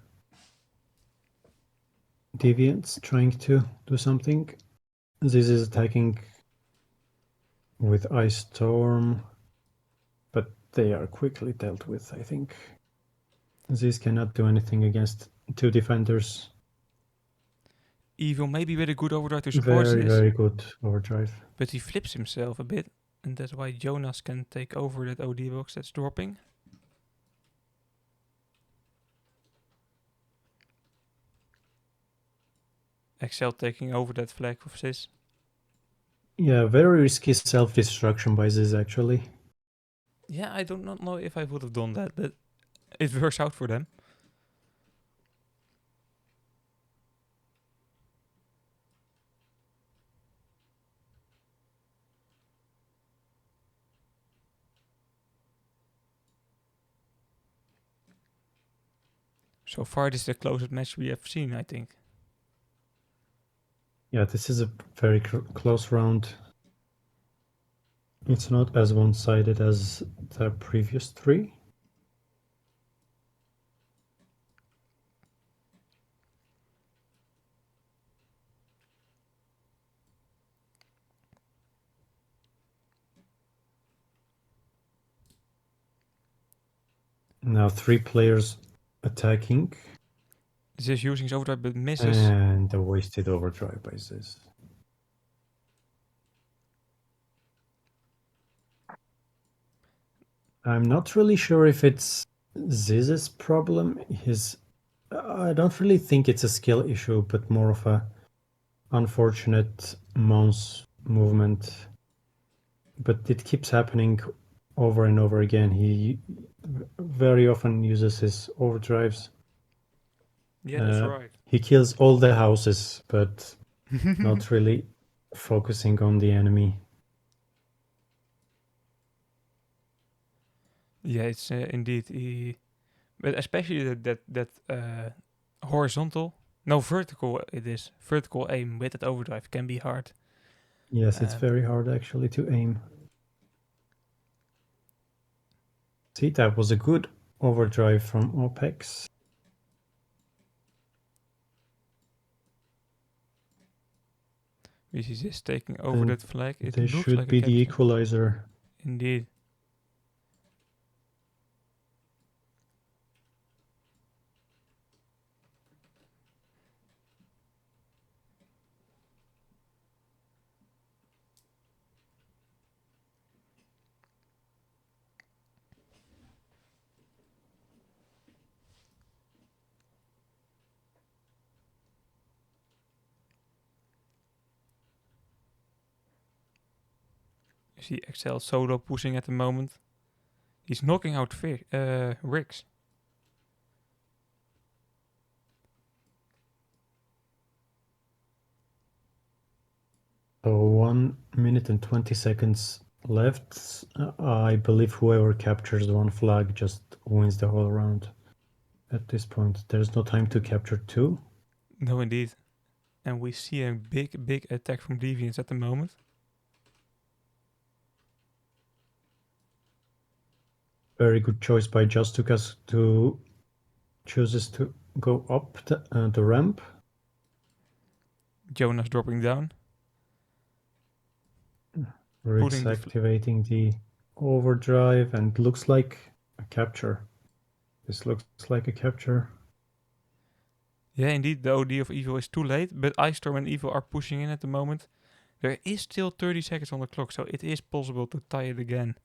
Deviants trying to do something. This is attacking with Ice Storm, but they are quickly dealt with, I think. This cannot do anything against 2 defenders. Evil maybe with a good overdrive to support Very, this, very good overdrive. but he flips himself a bit, and that's why Jonas can take over that OD box that's dropping. Excel taking over that flag of Sis. Yeah, very risky self-destruction by this actually. Yeah, I do not know if I would have done that, but it works out for them. So far, this is the closest match we have seen, I think. Yeah, this is a very close round. It's not as one-sided as the previous 3. Now 3 players attacking. This using his overdrive but misses. And a wasted overdrive by this. I'm not really sure if it's Ziz's problem. I don't really think it's a skill issue, but more of a unfortunate mouse movement. But it keeps happening over and over again. He very often uses his overdrives. Yeah, that's right. He kills all the houses, but not really focusing on the enemy. Yeah, it's indeed. But especially that horizontal, no vertical. It is vertical aim with that overdrive can be hard. Yes, it's very hard actually to aim. See, that was a good overdrive from OPEX. This is just taking over And that flag. It this looks should like a be the capture. equalizer. Indeed. You see Excel solo pushing at the moment. He's knocking out Ricks. So 1 minute and 20 seconds left. I believe whoever captures one flag just wins the whole round. At this point, there's no time to capture two. No, indeed. And we see a big attack from Deviants at the moment. Very good choice by Justukas to chooses to go up the ramp. Jonas dropping down. Riggs activating the overdrive and looks like a capture. This looks like a capture. Yeah, indeed, the OD of Evo is too late, but Ice Storm and Evo are pushing in at the moment. There is still 30 seconds on the clock, so it is possible to tie it again.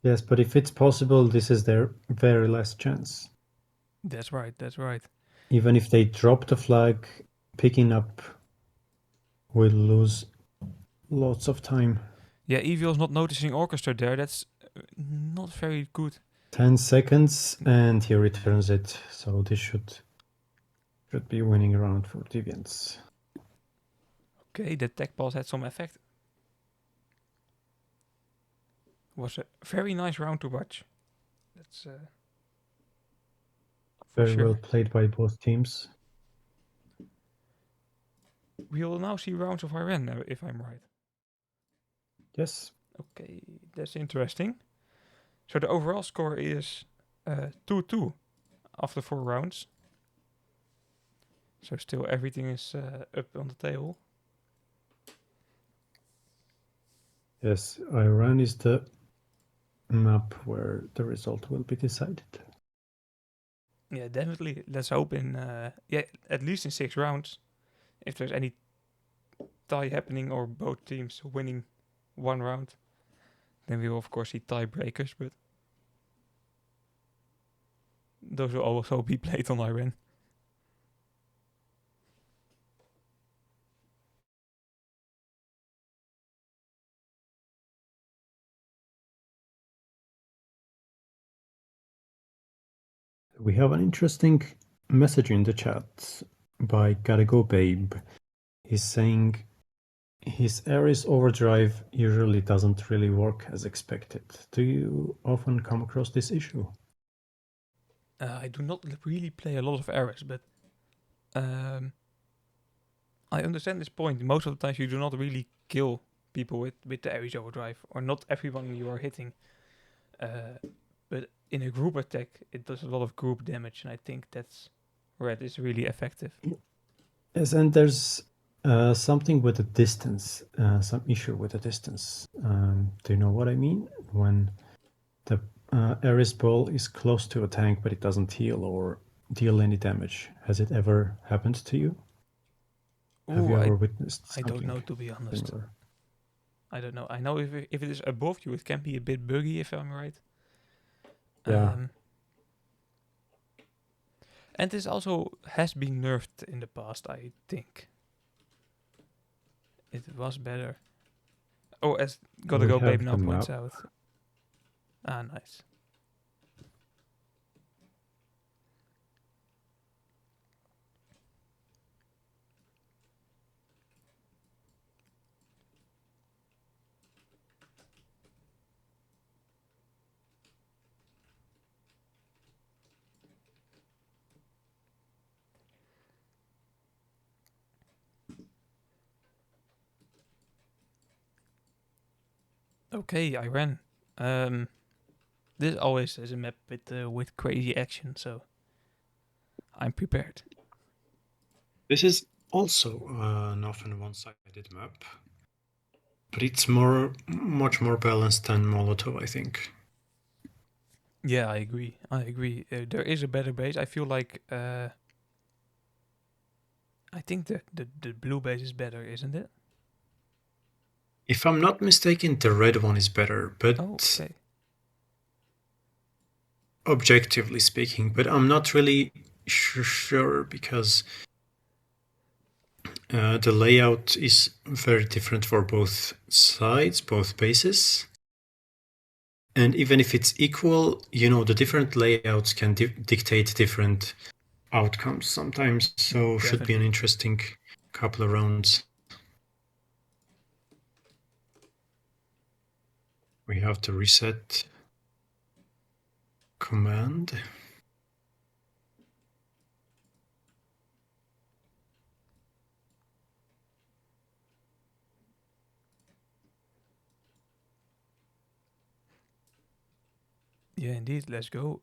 Yes, but if it's possible, this is their very last chance. That's right, that's right. Even if they drop the flag, picking up will lose lots of time. Yeah, Evo is not noticing Orchestra there. That's not very good. 10 seconds and he returns it. So this should be winning round for Deviants. Okay, the tech pulse had some effect. Was a very nice round to watch. That's Very sure. well played by both teams. We will now see rounds of Iran, if I'm right. Yes. Okay, that's interesting. So the overall score is 2-2 after 4 rounds. So still everything is up on the table. Yes, Iran is the map where the result will be decided. Yeah, definitely. Let's hope in at least in 6 rounds. If there's any tie happening or both teams winning one round, then we will of course see tiebreakers, but those will also be played on Iran. We have an interesting message in the chat by Gotta Go Babe. He's saying his Ares overdrive usually doesn't really work as expected. Do you often come across this issue? I do not really play a lot of Ares, but I understand this point. Most of the times you do not really kill people with the Ares overdrive, or not everyone you are hitting. But in a group attack, it does a lot of group damage, and I think that's where it is really effective. Yes, and there's something with the distance, some issue with the distance. Do you know what I mean? When the Ares ball is close to a tank, but it doesn't heal or deal any damage. Has it ever happened to you? Have you ever witnessed something I don't know, to be honest. similar? I don't know. I know if it is above you, it can be a bit buggy, if I'm right. Yeah. And this also has been nerfed in the past, I think. It was better. Oh, as Gotta We Go Babe have now the points map. out. Ah, nice. Okay, I ran. This always is a map with crazy action, so I'm prepared. This is also an often one-sided map, but it's much more balanced than Molotov, I think. Yeah, I agree. There is a better base. I feel like I think the blue base is better, isn't it? If I'm not mistaken, the red one is better, but Oh, okay. objectively speaking, but I'm not really sure because the layout is very different for both sides, both bases. And even if it's equal, the different layouts can dictate different outcomes sometimes. So should be an Definitely. interesting couple of rounds. We have the reset command. Yeah, indeed. Let's go.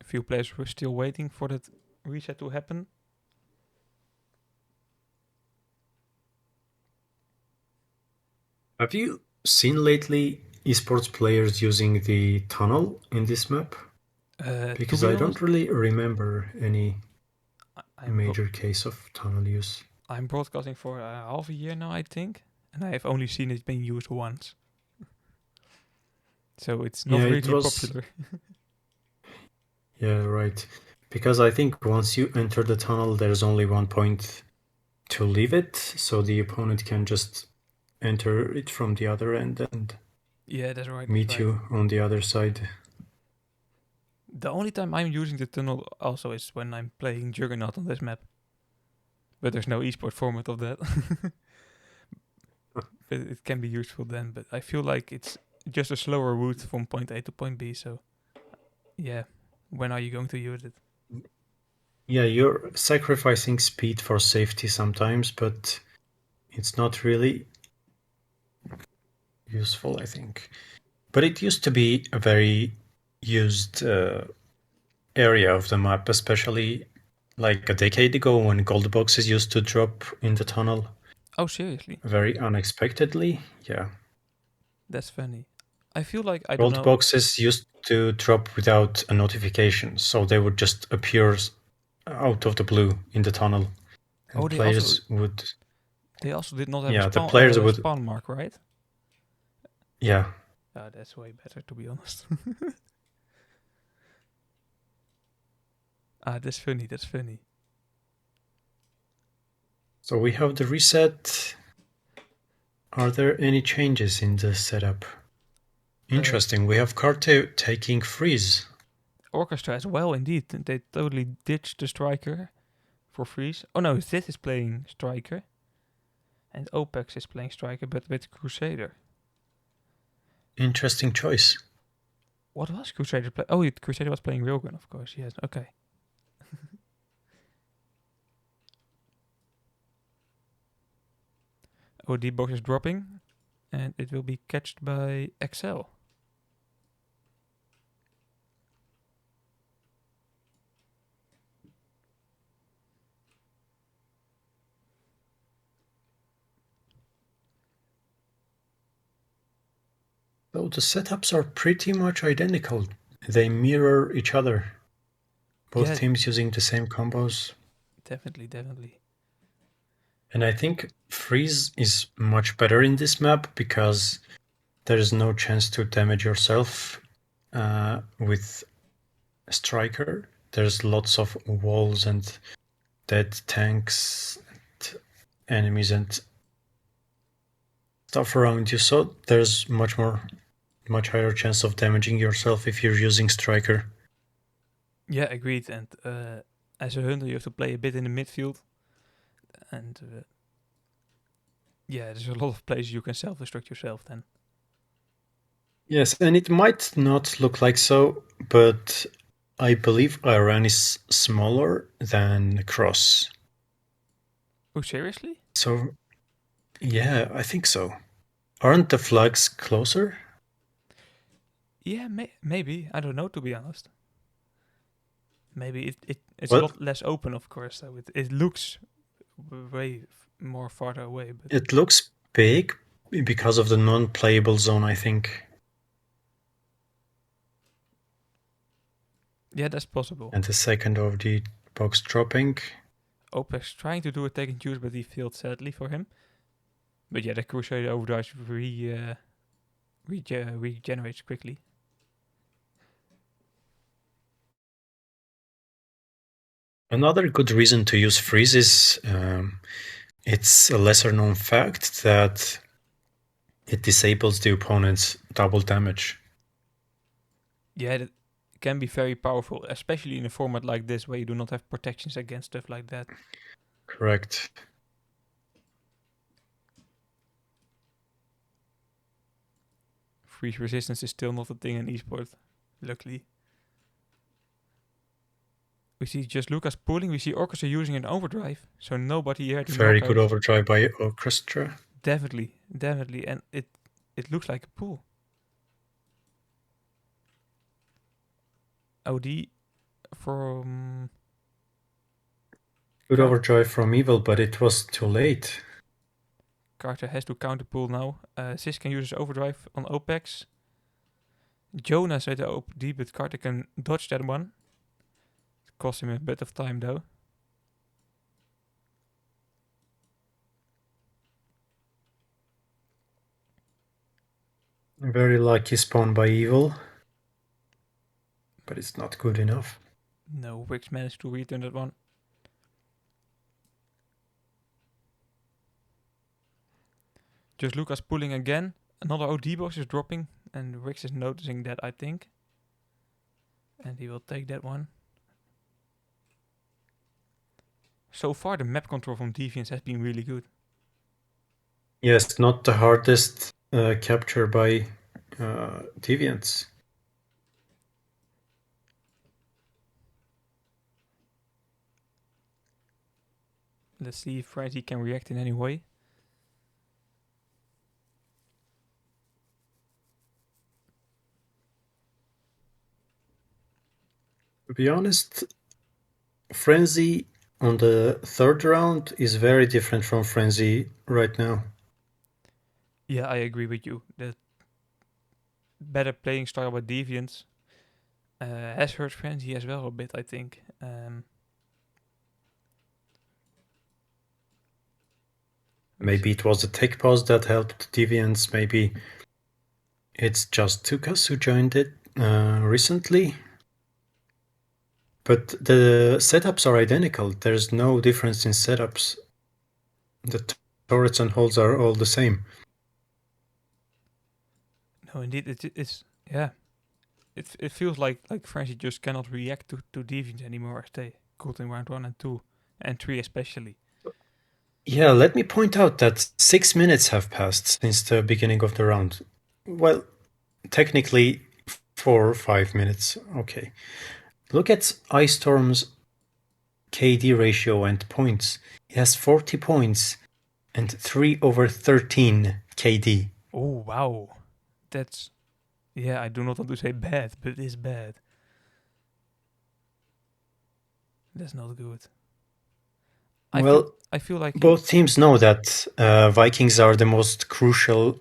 A few players were still waiting for that reset to happen. Have you seen lately esports players using the tunnel in this map? To Because be I honest, don't really remember any I'm major case of tunnel use. I'm broadcasting for half a year now, I think, and I have only seen it being used once. So it's not Yeah, it really was. popular. Yeah, right. Because I think once you enter the tunnel, there's only one point to leave it, so the opponent can just enter it from the other end and Yeah, that's right. meet you on the other side. The only time I'm using the tunnel also is when I'm playing Juggernaut on this map. But there's no esport format of that. But it can be useful then. But I feel like it's just a slower route from point A to point B. So yeah, when are you going to use it? Yeah, you're sacrificing speed for safety sometimes, but it's not really useful, I think. But it used to be a very used area of the map, especially like a decade ago when gold boxes used to drop in the tunnel Oh, seriously? very unexpectedly. Yeah. That's funny. I feel like I don't Gold know. boxes used to drop without a notification, so they would just appear out of the blue in the tunnel, Oh, and players would, did not have a yeah, the players would, spawn mark, right? yeah. That's way better, to be honest. That's funny. That's funny. So we have the reset. Are there any changes in the setup? Interesting. We have Carte taking freeze. Orchestra as well, indeed. They totally ditched the striker for freeze. Oh no, Zith is playing striker. And Opex is playing striker, but with Crusader. Interesting choice. What was Crusader play? Oh, Crusader was playing Railgun, of course. Yes, okay. Oh, D-box is dropping. And it will be catched by XL. So the setups are pretty much identical. They mirror each other. Both Yeah, teams using the same combos. definitely. And I think freeze is much better in this map because there is no chance to damage yourself with a striker. There's lots of walls and dead tanks and enemies and stuff around you, so there's much higher chance of damaging yourself if you're using striker. Yeah, agreed. And as a hunter, you have to play a bit in the midfield, and yeah, there's a lot of places you can self-destruct yourself then. Yes, and it might not look like so, but I believe Iran is smaller than Cross. Oh, seriously? So, yeah, I think so. Aren't the flags closer? Yeah, maybe. I don't know, to be honest. Maybe it's a What? lot less open, of course. So it looks way more farther away. But It looks big because of the non-playable zone, I think. yeah, that's possible. And the second of the box dropping. Opex trying to do a take and choose, but he failed sadly for him. But yeah, the Crusade overdrive regenerates quickly. Another good reason to use freeze is it's a lesser known fact that it disables the opponent's double damage. Yeah, that can be very powerful, especially in a format like this where you do not have protections against stuff like that. Correct. Freeze resistance is still not a thing in esports, luckily. We see just Lucas pulling, we see Orchestra using an overdrive, so nobody here to Very knock good out. overdrive by Orchestra. Definitely, and it looks like a pull. OD from Good Car- overdrive from Evil, but it was too late. Carter has to counter pull now. Sis can use his overdrive on Opex. Jonas with the OD, but Carter can dodge that one. It cost him a bit of time though. Very lucky spawn by Evil, but it's not good enough. No, Wix managed to return that one. Just Lucas pulling again. Another OD box is dropping, and Wix is noticing that, I think. And he will take that one. So far, the map control from Deviants has been really good. Yes, not the hardest capture by Deviants. Let's see if Frenzy can react in any way. To be honest, Frenzy on the third round is very different from Frenzy right now. Yeah, I agree with you. The better playing style by Deviants has hurt Frenzy as well a bit, I think. Maybe it was the tech pause that helped Deviants. Maybe it's just Tukas who joined it recently. But the setups are identical. There's no difference in setups. The turrets and holds are all the same. No, indeed, it's yeah. It feels like Frenzy just cannot react to Deviants anymore as they could in round 1 and 2 and 3 especially. Yeah, let me point out that 6 minutes have passed since the beginning of the round. Well, technically 4 or 5 minutes. Okay. Look at Ice Storm's KD ratio and points. He has 40 points and 3/13 KD. Oh, wow. That's... Yeah, I do not want to say bad, but it is bad. That's not good. I feel like both teams know that Vikings are the most crucial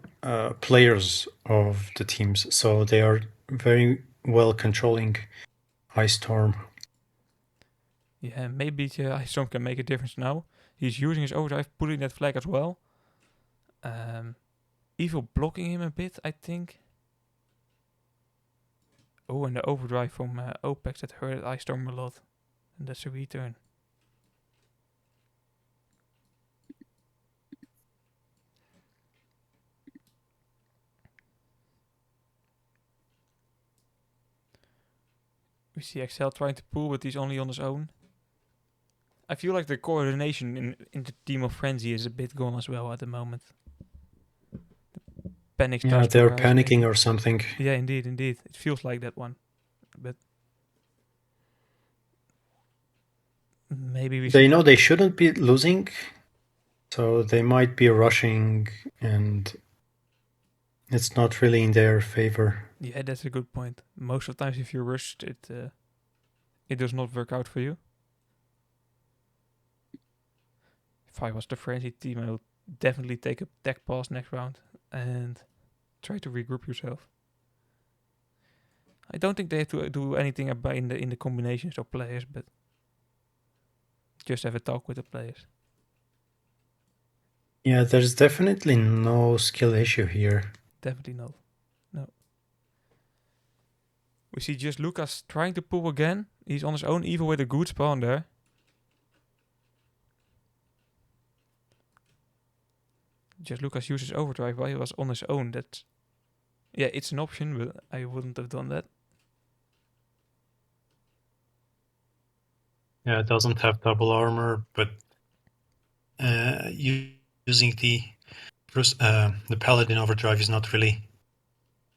players of the teams, so they are very well controlling Ice Storm. Yeah, maybe Ice Storm can make a difference now. He's using his overdrive, pulling that flag as well. Evil blocking him a bit, I think. Oh, and the overdrive from OPEX that hurt Ice Storm a lot. And that's a return. We see Excel trying to pull, but he's only on his own. I feel like the coordination in the team of Frenzy is a bit gone as well at the moment. The panic Yeah, starts to they're rise, panicking maybe. or something. Yeah, indeed. It feels like that one. But maybe we They see... know they shouldn't be losing, so they might be rushing, and it's not really in their favor. Yeah, that's a good point. Most of the times if you're rushed, it does not work out for you. If I was the Frenzy team, I would definitely take a tech pass next round and try to regroup yourself. I don't think they have to do anything about in the combinations of players, but just have a talk with the players. Yeah, there's definitely no skill issue here. Definitely not. No. We see just Lucas trying to pull again. He's on his own, even with a good spawn there. Just Lucas uses overdrive while he was on his own. That's... Yeah, it's an option, but I wouldn't have done that. Yeah, it doesn't have double armor, but using the Paladin overdrive is not really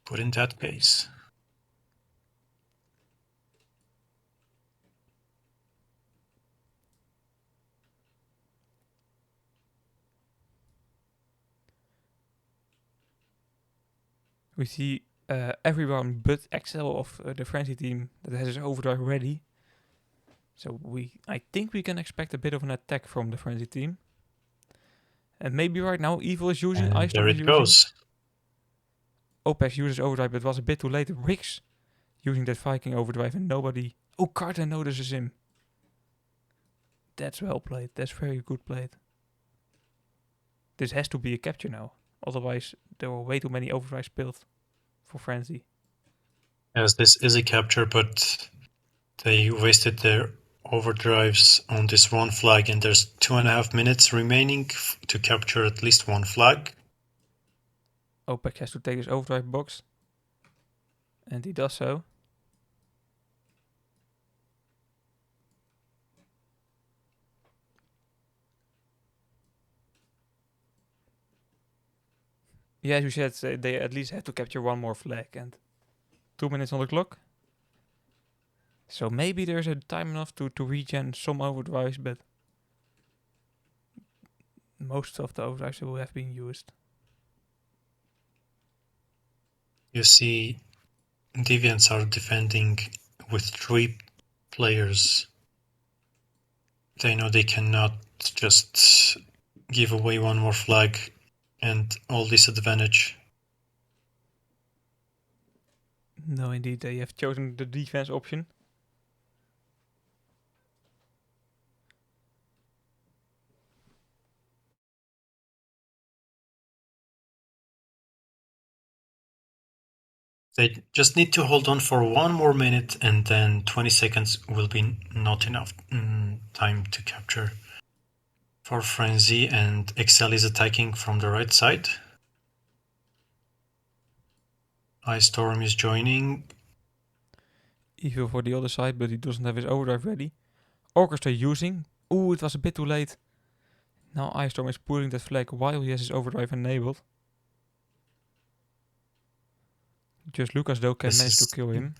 good in that case. We see everyone but Excel of the Frenzy team that has his overdrive ready. So I think we can expect a bit of an attack from the Frenzy team. And maybe right now Evil is using, And Ice Storm there is it using. goes. OPEX uses overdrive, but it was a bit too late. Rix using that Viking overdrive and nobody... Oh, Carter notices him. That's well played. That's very good played. This has to be a capture now. Otherwise, there were way too many overdrives built for Frenzy. Yes, this is a capture, but they wasted their overdrives on this one flag, and there's 2.5 minutes remaining to capture at least one flag. OPEX has to take his overdrive box. And he does so. Yeah, as you said, they at least have to capture one more flag. And 2 minutes on the clock. So maybe there's a time enough to regen some overdrives, but most of the overdrives will have been used. You see, Deviants are defending with 3 players. They know they cannot just give away one more flag and all disadvantage. No, indeed, they have chosen the defense option. They just need to hold on for 1 more minute, and then 20 seconds will be not enough time to capture for Frenzy, and Excel is attacking from the right side. Ice Storm is joining. Evil for the other side, but he doesn't have his overdrive ready. Orchestra using. Ooh, it was a bit too late. Now Ice Storm is pulling that flag while he has his overdrive enabled. Just Lucas though can manage to kill him.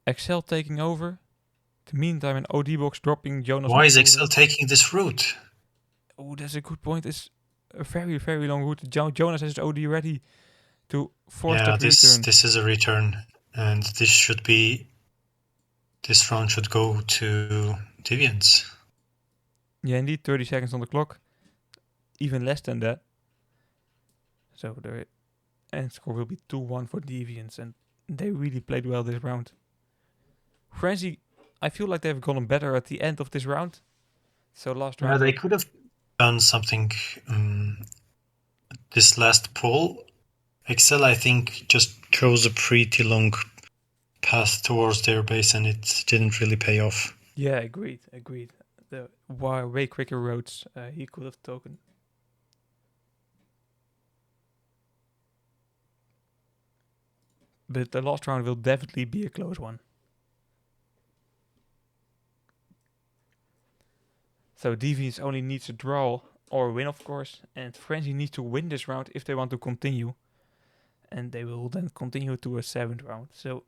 Excel taking over. The meantime, an OD box dropping Jonas. Why is Excel taking this route? Oh, that's a good point. It's a very, very long route. Jonas has his OD ready to force that return. This is a return, and this round should go to Deviants. Yeah, indeed, 30 seconds on the clock. Even less than that. So the end score will be 2-1 for Deviants, and They really played well this round. Frenzy, I feel like they've gotten better at the end of this round. So last Yeah, round, they could have done something this last pull. Excel, I think, just chose a pretty long path towards their base and it didn't really pay off. yeah, agreed. The way quicker roads he could have taken. But the last round will definitely be a close one. So Deviants only needs a draw or win, of course, and Frenzy needs to win this round if they want to continue. And they will then continue to a 7th round. So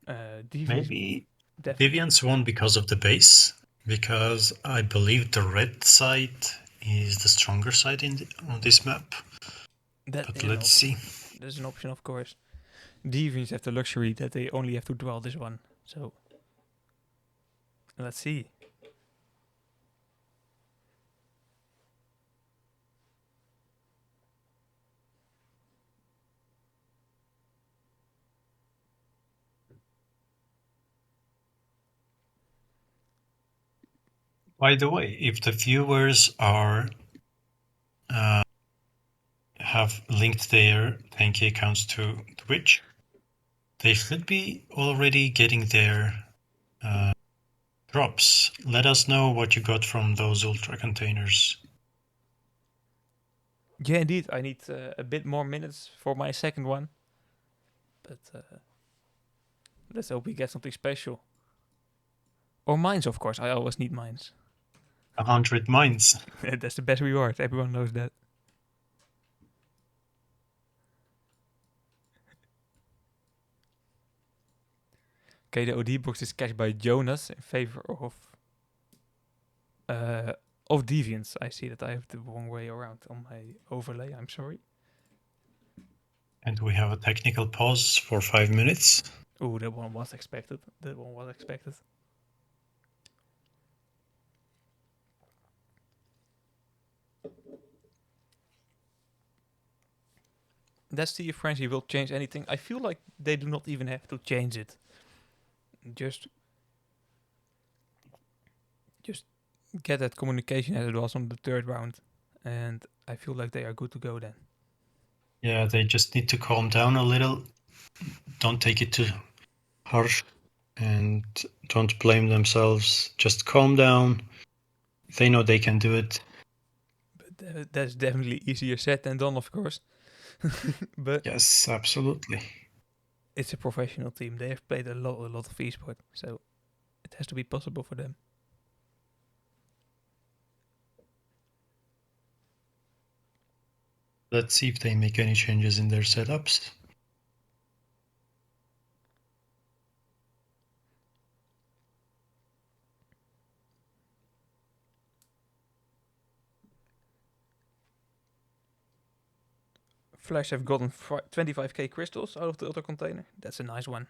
Deviants Maybe definitely. Deviants won because of the base, because I believe the red side is the stronger side on this map. That But is let's see. There's an option, of course. Deviants have the luxury that they only have to draw this one. So let's see. By the way, if the viewers are have linked their 10K accounts to Twitch, they should be already getting their drops. Let us know what you got from those ultra containers. Yeah, indeed. I need a bit more minutes for my second one. But let's hope we get something special. Or mines, of course. I always need mines. 100 mines. That's the best reward. Everyone knows that. Okay, the OD box is cashed by Jonas in favor of Deviants. I see that I have the wrong way around on my overlay. I'm sorry. And we have a technical pause for 5 minutes. Oh, that one was expected. Let's see if Frenzy will change anything. I feel like they do not even have to change it. Just get that communication as it was on the 3rd round. And I feel like they are good to go then. Yeah, they just need to calm down a little. Don't take it too harsh and don't blame themselves. Just calm down. They know they can do it. But that's definitely easier said than done, of course. But Yes, absolutely. it's a professional team. They have played a lot of esport, so it has to be possible for them. Let's see if they make any changes in their setups. Flash have gotten 25k crystals out of the other container. That's a nice one.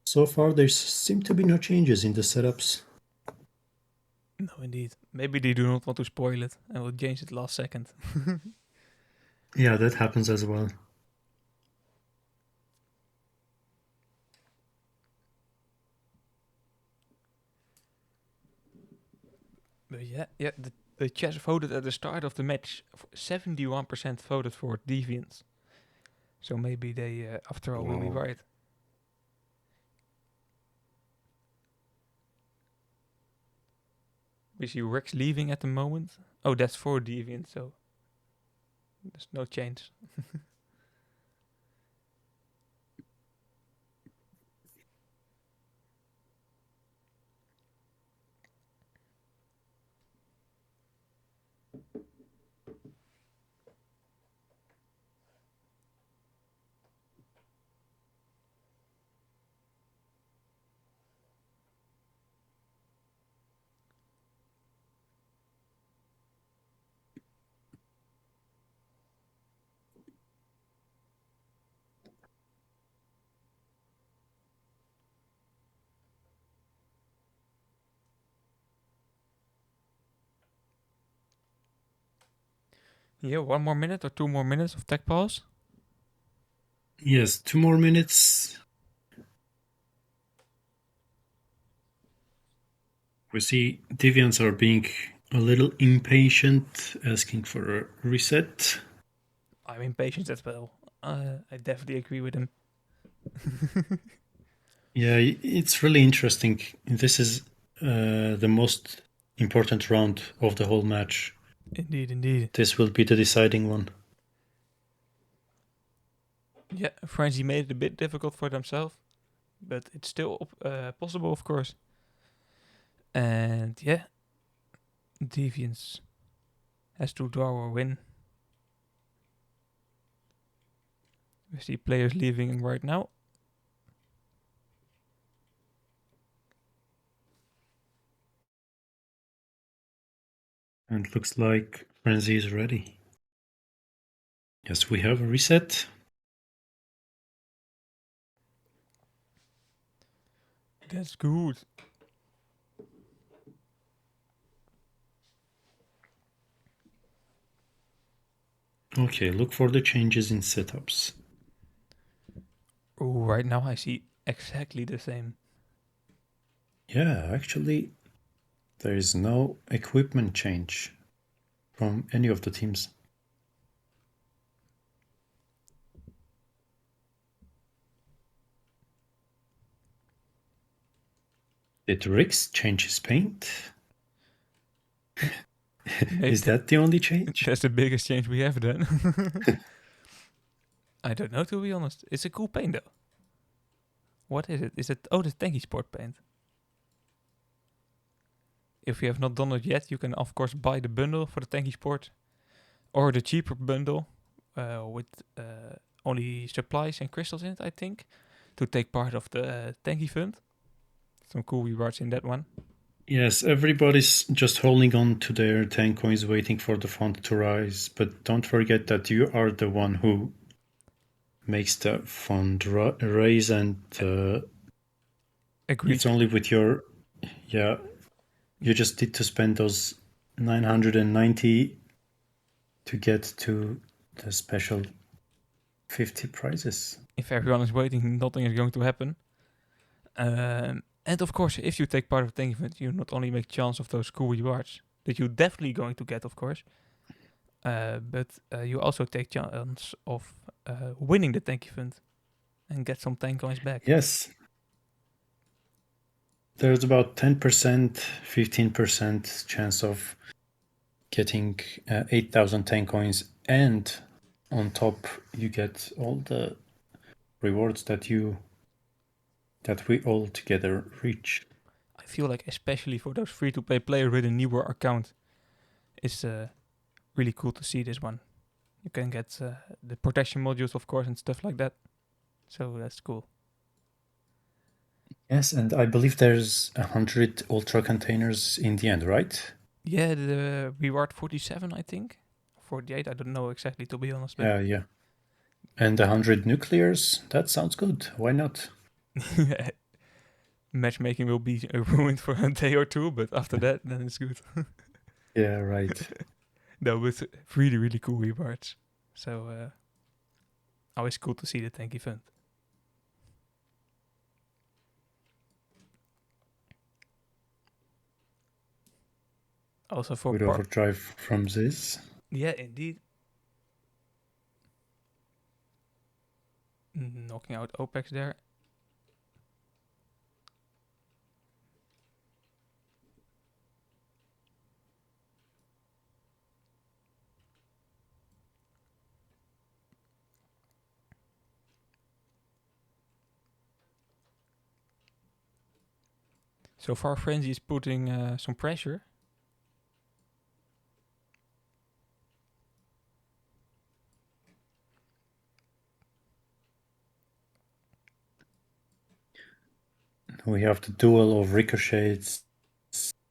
So far, there seem to be no changes in the setups. No, indeed. Maybe they do not want to spoil it and will change it last second. Yeah, that happens as well. But yeah, the chat voted at the start of the match. 71% voted for Deviants. So maybe they, after all, will be right. We see Rex leaving at the moment. Oh, that's for Deviants, so there's no change. Yeah, 1 more minute or 2 more minutes of tech pause. Yes, 2 more minutes. We see Deviants are being a little impatient, asking for a reset. I'm impatient as well. I definitely agree with him. Yeah, it's really interesting. This is the most important round of the whole match. Indeed, indeed. This will be the deciding one. Yeah, Frenzy made it a bit difficult for themselves, but it's still possible, of course. And yeah, Deviants has to draw or win. We see players leaving right now. And looks like Frenzy is ready. Yes, we have a reset. That's good. Okay, look for the changes in setups. Oh, right now I see exactly the same. Yeah, actually, there is no equipment change from any of the teams. Did Rix change his paint? Is that the only change? That's the biggest change we have then. I don't know, to be honest. It's a cool paint though. What is it? Is it? Oh, the Tanky Sport paint. If you have not done it yet, you can of course buy the bundle for the Tanky Sport, or the cheaper bundle with only supplies and crystals in it, I think, to take part of the Tanky Fund. Some cool rewards in that one. Yes, everybody's just holding on to their 10 coins waiting for the fund to rise, but don't forget that you are the one who makes the fund rise, and Agreed. it's only with your... Yeah, you just need to spend those 990 to get to the special 50 prizes. If everyone is waiting, nothing is going to happen. And of course, if you take part of the Tanky Fund, you not only make chance of those cool rewards that you're definitely going to get, of course, but you also take chance of winning the Tanky Fund and get some tank coins back. Yes. There's about 10%, 15% chance of getting 8,000 tank coins, and on top you get all the rewards that we all together reach. I feel like especially for those free-to-play players with a newer account, it's really cool to see this one. You can get the protection modules, of course, and stuff like that. So that's cool. Yes, and I believe there's 100 ultra containers in the end, right? Yeah, the reward 47, I think. 48, I don't know exactly, to be honest. But Yeah. And 100 nuclears, that sounds good. Why not? matchmaking will be ruined for a day or two, but after that, then it's good. Yeah, right. No, with really, really cool rewards. So always cool to see the tanky fund. Also for Good overdrive from this. Yeah, indeed. Knocking out OPEX there. So far, Frenzy is putting some pressure. We have the duel of ricochets,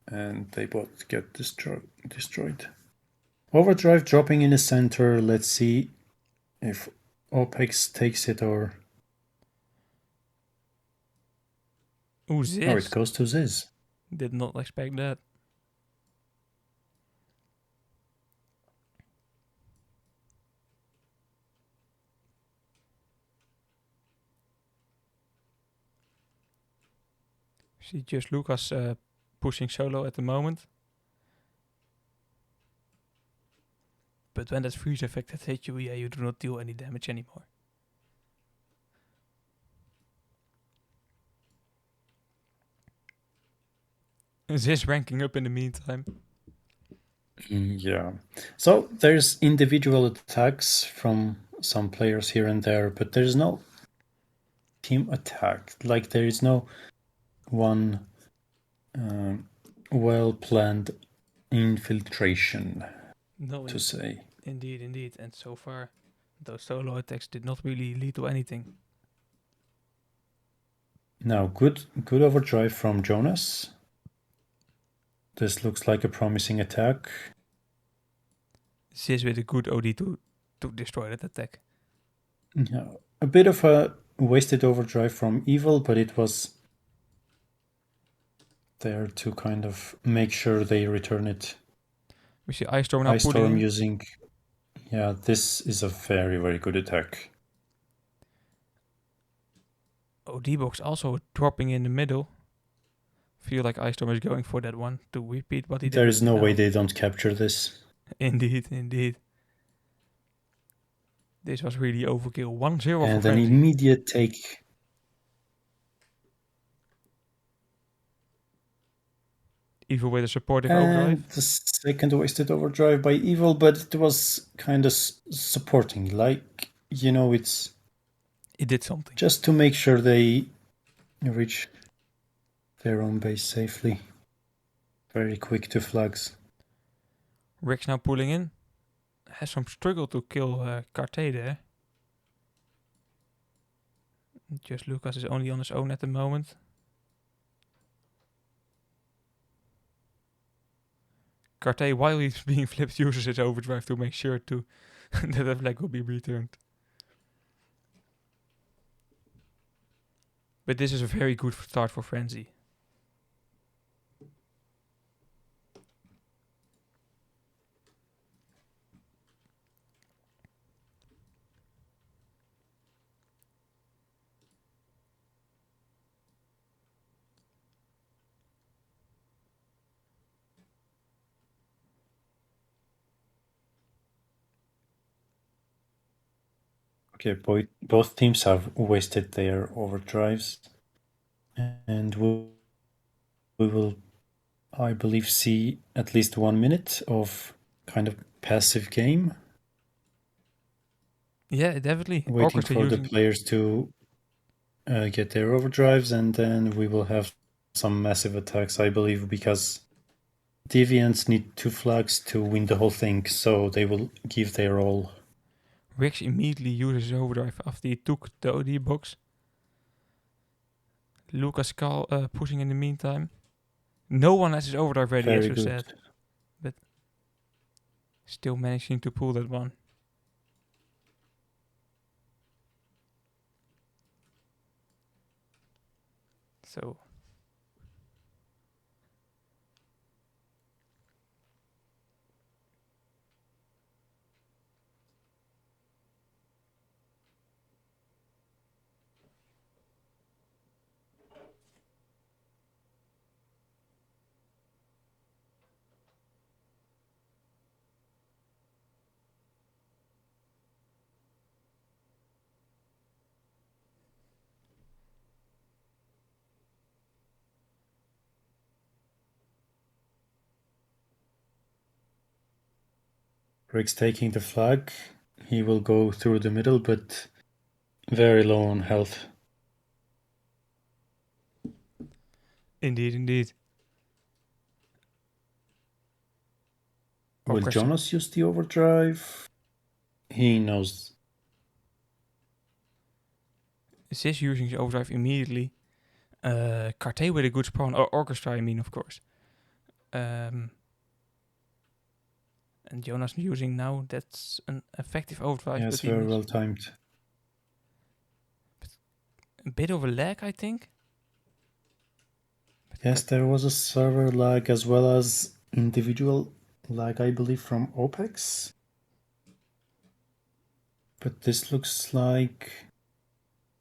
and they both get destroyed. Overdrive dropping in the center. Let's see if OPEX takes it or... Ooh, Oh, Ziz. it goes to Ziz. Did not expect that. See just Lucas pushing solo at the moment. But when that freeze effect has hit you, yeah, you do not deal any damage anymore. Is this ranking up in the meantime? Yeah. So there's individual attacks from some players here and there, but there's no team attack. Like there is no one well-planned infiltration, No, to say. indeed. And so far, those solo attacks did not really lead to anything. Now, good overdrive from Jonas. This looks like a promising attack. This is with a good OD to destroy that attack. Yeah, a bit of a wasted overdrive from Evil, but it was there to kind of make sure they return it. We see Ice Storm now Ice pulling Storm in. using... Yeah, this is a very, very good attack. OD box also dropping in the middle. Feel like Ice Storm is going for that one to repeat what he did. There is no way they don't capture this. Indeed. This was really overkill. 1-0 for And an Frenzy. immediate take. Evil with a supportive overdrive. And the second wasted overdrive by Evil, but it was kind of supporting. Like, you know, it's It did something. just to make sure they reach their own base safely. Very quick to flags. Rick's now pulling in. Has some struggle to kill Carté there. Just Lucas is only on his own at the moment. Carté, while he's being flipped, uses his overdrive to make sure to that the flag will be returned. But this is a very good start for Frenzy. Okay, both teams have wasted their overdrives. And we will, I believe, see at least 1 minute of kind of passive game. Yeah, definitely. Waiting Orchestra for using the players to get their overdrives, and then we will have some massive attacks, I believe, because Deviants need 2 flags to win the whole thing, so they will give their all. Rix immediately uses his overdrive after he took the OD box. Lucas pushing in the meantime. No one has his overdrive ready, Very as you good. said. But still managing to pull that one. So Rick's taking the flag. He will go through the middle, but very low on health. indeed. Will Orchestra. Jonas use the overdrive? He knows. Is this using his overdrive immediately? Carté with a good spawn. Or Orchestra, I mean, of course. And Jonas using now, that's an effective overdrive. Yes, but he very missed. well timed. A bit of a lag, I think. But Yes, there was a server lag as well as individual lag, I believe, from OPEX. But this looks like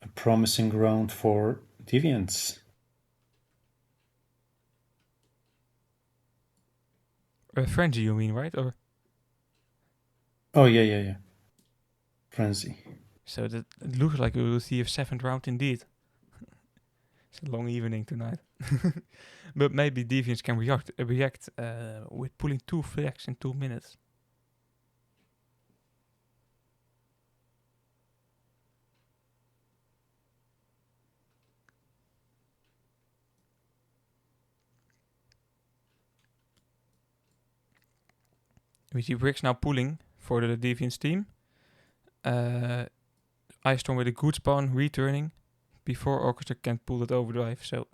a promising round for Deviants. Frenzy, you mean, right? Or Oh, yeah. Frenzy. so that it looks like we will see a 7th round indeed. It's a long evening tonight. But maybe Deviants can react with pulling 2 flags in 2 minutes. We see Bricks now pulling for the Deviants team. Ice Storm with a good spawn returning before Orchestra can pull that overdrive. So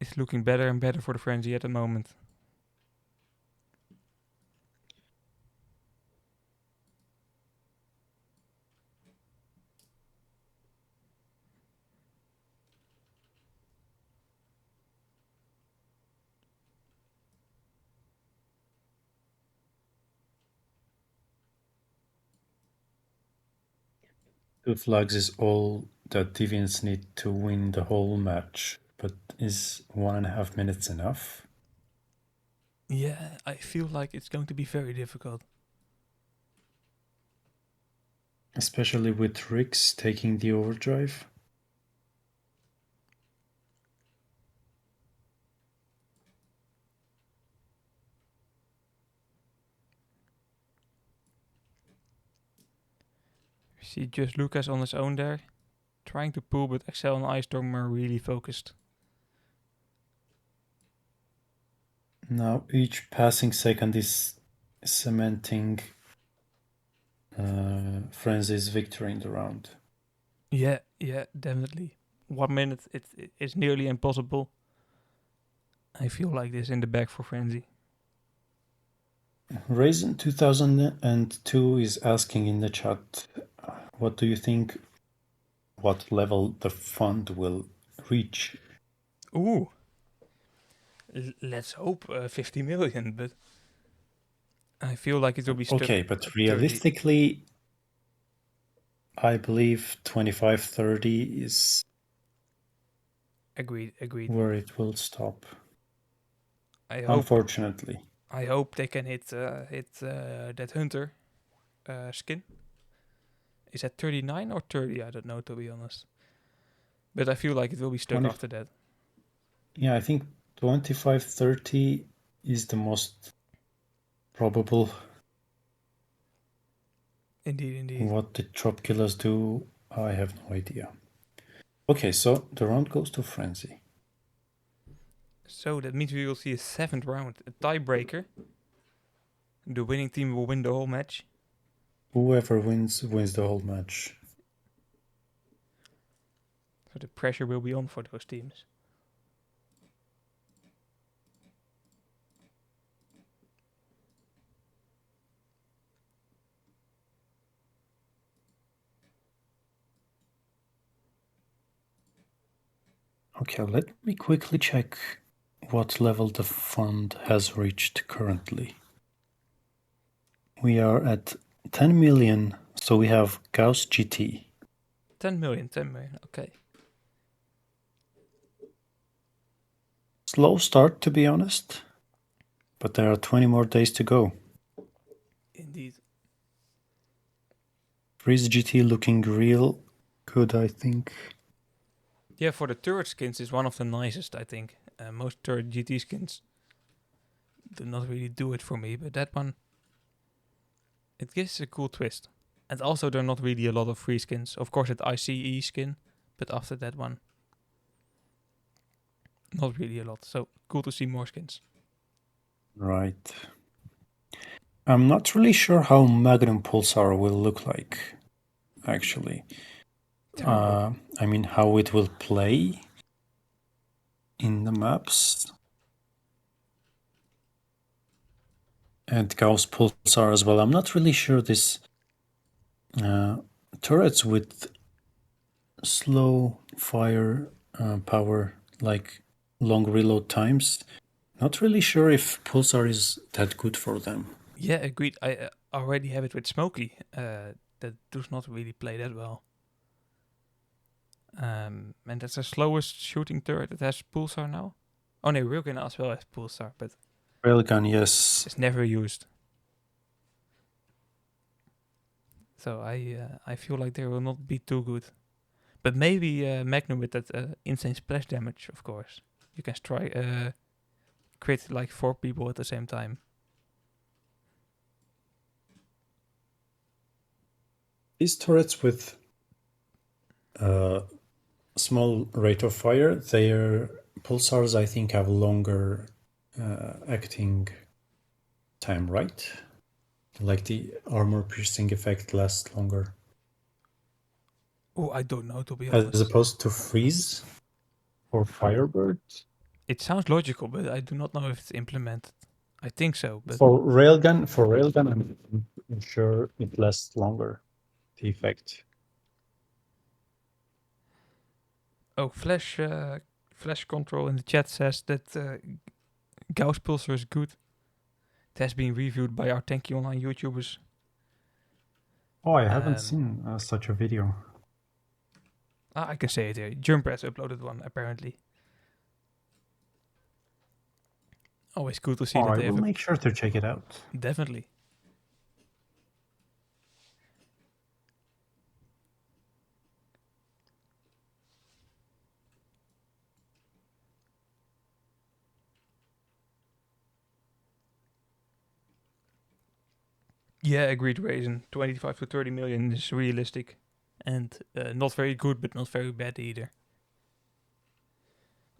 it's looking better and better for the Frenzy at the moment. Two flags is all that Deviants need to win the whole match, but is 1.5 minutes enough? Yeah, I feel like it's going to be very difficult. Especially with Rix taking the overdrive. We see just Lucas on his own there, trying to pull, but Excel and Ice Storm are really focused. Now each passing second is cementing Frenzy's victory in the round. Yeah, definitely. 1 minute, it's nearly impossible. I feel like this in the back for Frenzy. Raisin 2002 is asking in the chat, what do you think, what level the fund will reach? Ooh. Let's hope 50 million, but I feel like it will be stuck Okay, but at 30. realistically, I believe 25-30 is Agreed. where it will stop. I Unfortunately. hope they can hit that Hunter skin. Is that 39 or 30? I don't know, to be honest. But I feel like it will be stuck 20 after that. Yeah, I think 25-30 is the most probable. Indeed. What the drop killers do, I have no idea. Okay, so the round goes to Frenzy. So that means we will see a 7th round, a tiebreaker. The winning team will win the whole match. Whoever wins the whole match. So the pressure will be on for those teams. Okay, let me quickly check what level the fund has reached currently. We are at 10 million, so we have Gauss GT. 10 million, okay. Slow start, to be honest, but there are 20 more days to go. Indeed. Freeze GT looking real good, I think. Yeah, for the turret skins is one of the nicest, I think. Most turret GT skins do not really do it for me, but that one, it gives a cool twist. And also there are not really a lot of free skins. Of course, that ICE skin, but after that one, not really a lot. So cool to see more skins. Right. I'm not really sure how Magnum Pulsar will look like, actually. I mean, how it will play in the maps. And Gauss Pulsar as well. I'm not really sure this turrets with slow fire power, like long reload times. Not really sure if Pulsar is that good for them. Yeah, agreed. I already have it with Smokey. That does not really play that well. And that's the slowest shooting turret that has Pulsar now. Oh no, Wilkin as well has Pulsar, but Railgun, yes. It's never used. So I feel like they will not be too good. But maybe Magnum with that insane splash damage, of course. You can crit like 4 people at the same time. These turrets with small rate of fire, their pulsars, I think, have longer acting time, right? Like the armor piercing effect lasts longer. Oh, I don't know, to be honest. As opposed to freeze or firebird. It sounds logical, but I do not know if it's implemented. I think so, but For railgun, I'm sure it lasts longer. The effect. oh, Flash Control in the chat says that Gauss Pulsar is good. It has been reviewed by our Tanky Online YouTubers. Oh, I haven't seen such a video. I can say it here. Jumpress uploaded one, apparently. Always good to see that I they will have make sure to check it out. Definitely. Yeah, agreed, Raisin. 25 to 30 million is realistic. And not very good, but not very bad either.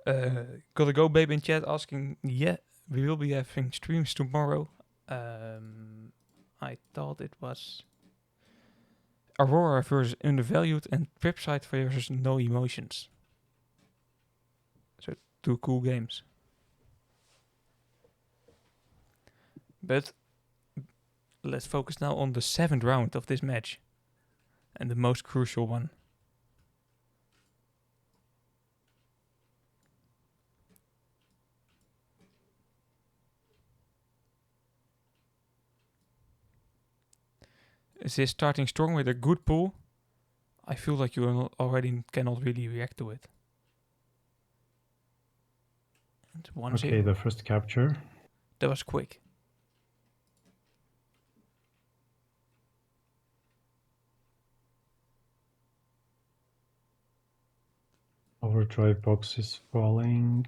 Gotta go, baby, in chat asking, yeah, we will be having streams tomorrow. I thought it was Aurora versus Undervalued and Tripside versus No Emotions. So 2 cool games. But let's focus now on the 7th round of this match. And the most crucial one. Is this starting strong with a good pull? I feel like you already cannot really react to it. And 1-0. Okay, the first capture. That was quick. Overdrive box is falling.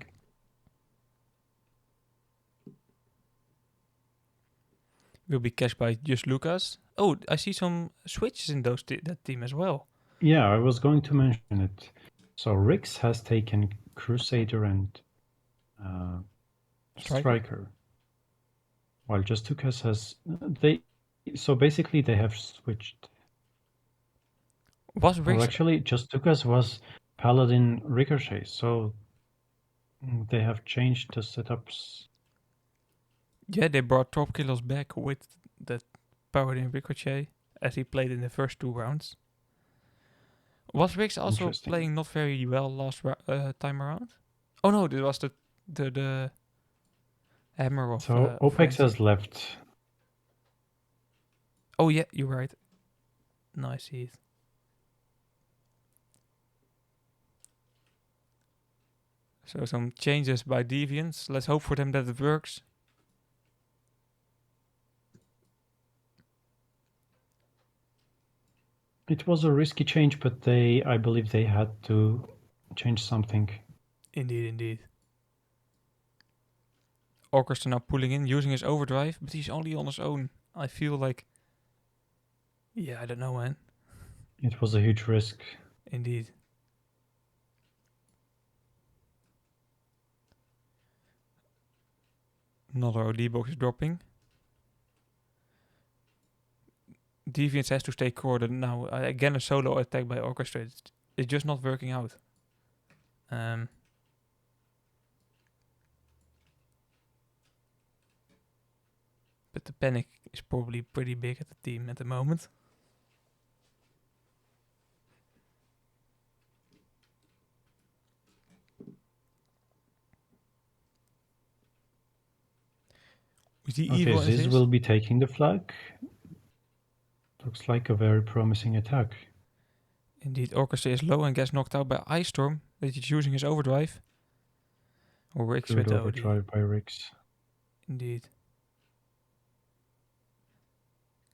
Will be cashed by just Lucas. Oh, I see some switches in that team as well. Yeah, I was going to mention it. So Rix has taken Crusader and Striker. While Just Tukas has so basically they have switched. Was Rix? Well, actually, Just Tukas was Paladin Ricochet, so they have changed the setups. Yeah, they brought Top Killers back with that Paladin Ricochet as he played in the first 2 rounds. Was Rix also playing not very well last time around? Oh no, this was the hammer of. So OPEX has left. Oh yeah, you're right. No, I see it. So some changes by Deviants. Let's hope for them that it works. It was a risky change, but I believe they had to change something. Indeed. Orchestra now pulling in, using his overdrive, but he's only on his own. I feel like... Yeah, I don't know, man. It was a huge risk. Indeed. Another OD box is dropping. Deviants has to stay corded now. Again, a solo attack by Orchestra. It's just not working out. But the panic is probably pretty big at the team at the moment. Okay, Ziz will be taking the flag. Looks like a very promising attack. Indeed, Orchestra is low and gets knocked out by Ice Storm, that he's using his overdrive. Or Rix with Good overdrive by Rix. Indeed.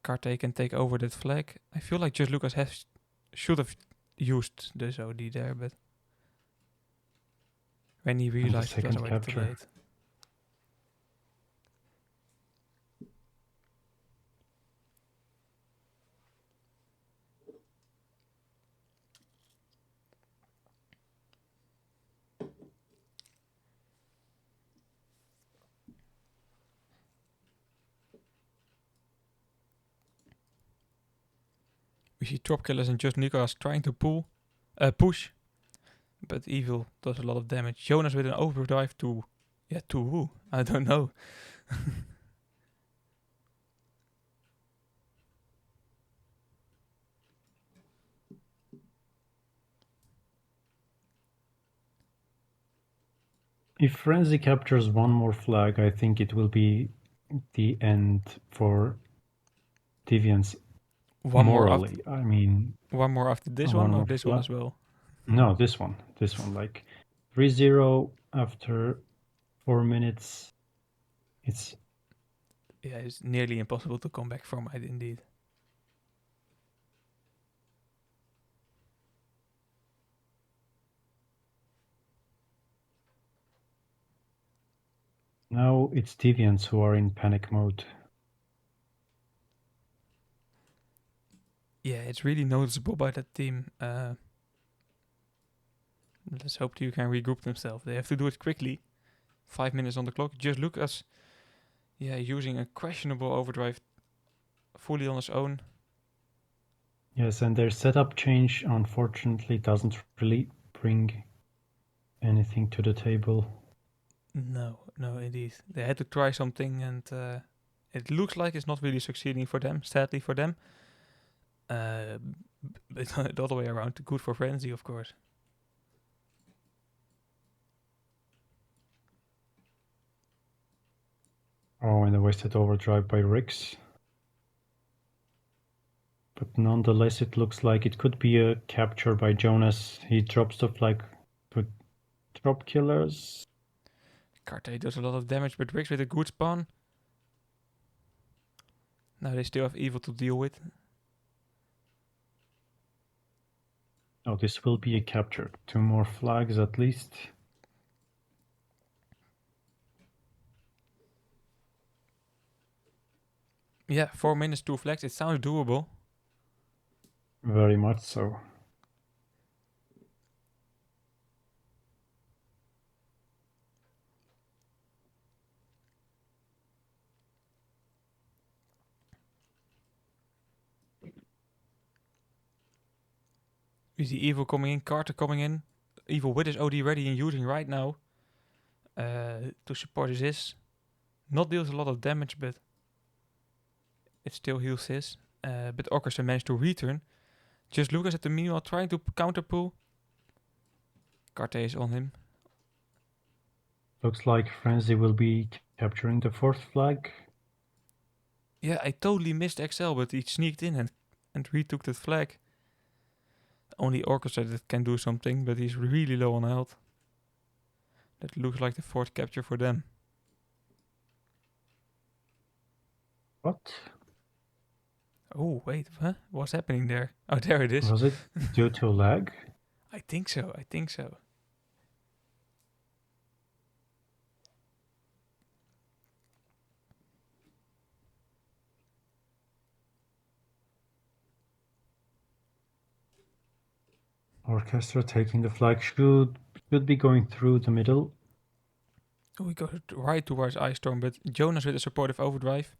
Carte can take over that flag. I feel like Just Lucas should have used this OD there, but when he realized it was second already too capture. late. We see Trop Killers and Just Lucas trying to push, but Evil does a lot of damage. Jonas with an overdrive to who? I don't know. If Frenzy captures one more flag, I think it will be the end for Deviants One more after morally. I mean, this one one or more this one as well? no, this one. Like 3-0 after 4 minutes. It's It's nearly impossible to come back from it, indeed. now it's Deviants who are in panic mode. Yeah, it's really noticeable by that team. Let's hope you can regroup themselves. They have to do it quickly. 5 minutes on the clock. Just Lucas, using a questionable overdrive fully on his own. Yes, and their setup change unfortunately doesn't really bring anything to the table. No, indeed. They had to try something, and it looks like it's not really succeeding for them. Sadly for them. But the other way around, good for Frenzy, of course. Oh, and a wasted overdrive by Rix. But nonetheless, it looks like it could be a capture by Jonas. He drops the flag to Trop Killers. Carte does a lot of damage, but Rix with a good spawn. Now they still have Evil to deal with. Oh, this will be a capture. 2 more flags at least. Yeah, 4 minutes, 2 flags. It sounds doable. Very much so. We see Evil coming in, Carter coming in. Evil with his OD ready and using right now to support his. Not deals a lot of damage, but it still heals his. But Orchestra managed to return. Just Lucas at the meanwhile trying to counter pull. Carte is on him. Looks like Frenzy will be capturing the 4th flag. Yeah, I totally missed XL, but he sneaked in and retook that flag. Only Orchestra that can do something, but he's really low on health. That looks like the 4th capture for them. What? Oh, wait, huh? What's happening there? Oh, there it is. Was it due to lag? I think so. Orchestra taking the flag should be going through the middle. We go right towards Ice Storm, but Jonas with a supportive overdrive.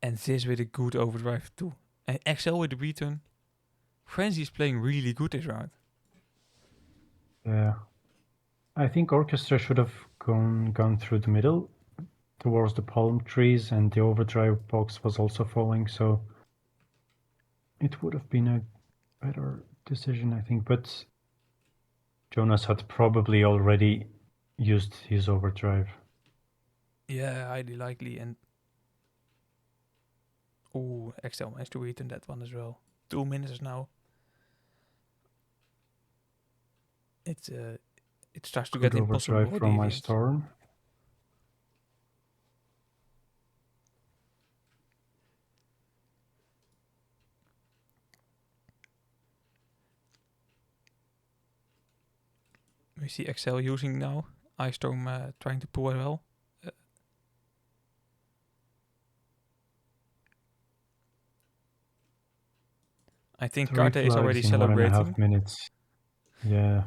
And this with a good overdrive too. And XL with the return. Frenzy is playing really good this round. Yeah. I think Orchestra should have gone through the middle towards the palm trees, and the overdrive box was also falling, so it would have been a better decision, I think. But Jonas had probably already used his overdrive. Yeah, highly likely. And XL managed to return that one as well. 2 minutes now. It starts to Good get impossible overdrive for from my Deviants. storm. We see Excel using now. Ice Storm trying to pull as well. I think 3 Karte is already flags in 1.5 celebrating. minutes. Yeah.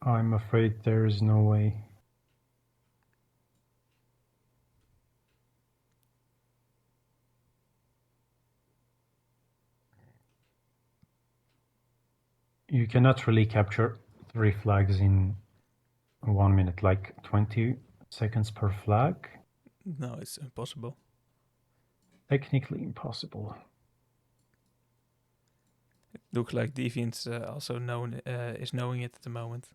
I'm afraid there is no way. You cannot really capture 3 flags in 1 minute, like 20 seconds per flag. No, it's impossible. Technically impossible. It looks like Deviants also is knowing it at the moment.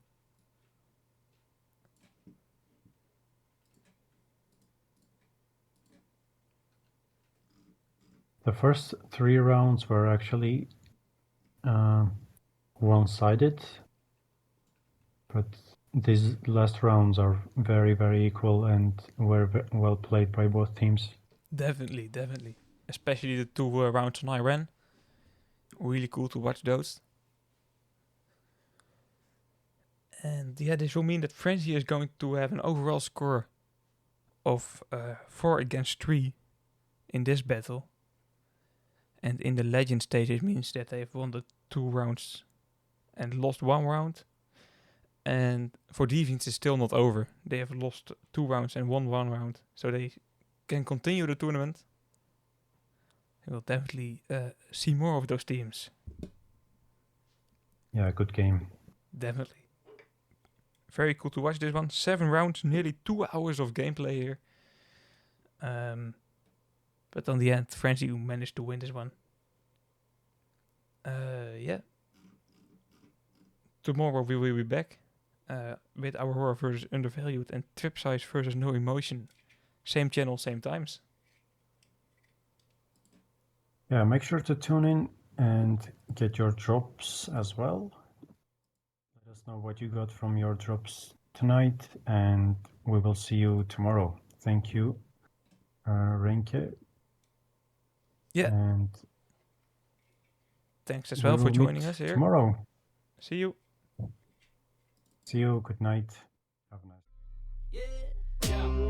The first 3 rounds were actually one-sided, but these last rounds are very, very equal and were well played by both teams. Definitely. Especially the 2 rounds on Iran. Really cool to watch those. And yeah, this will mean that Frenzy is going to have an overall score of 4 against 3 in this battle. And in the legend stage, it means that they've won the 2 rounds and lost 1 round. And for Deviants, it's still not over. They have lost 2 rounds and won 1 round. So they can continue the tournament. We will definitely see more of those teams. Yeah, good game. Definitely. Very cool to watch this one. 7 rounds, nearly 2 hours of gameplay here. But on the end, Frenzy managed to win this one. Yeah. Tomorrow we will be back with our horror versus undervalued and trip size versus no emotion. Same channel, same times. Yeah, make sure to tune in and get your drops as well. Let us know what you got from your drops tonight, and we will see you tomorrow. Thank you, Renke. Yeah. And Thanks as we well for will joining meet us here. tomorrow. See you. See you. Good night. Have a nice. Yeah.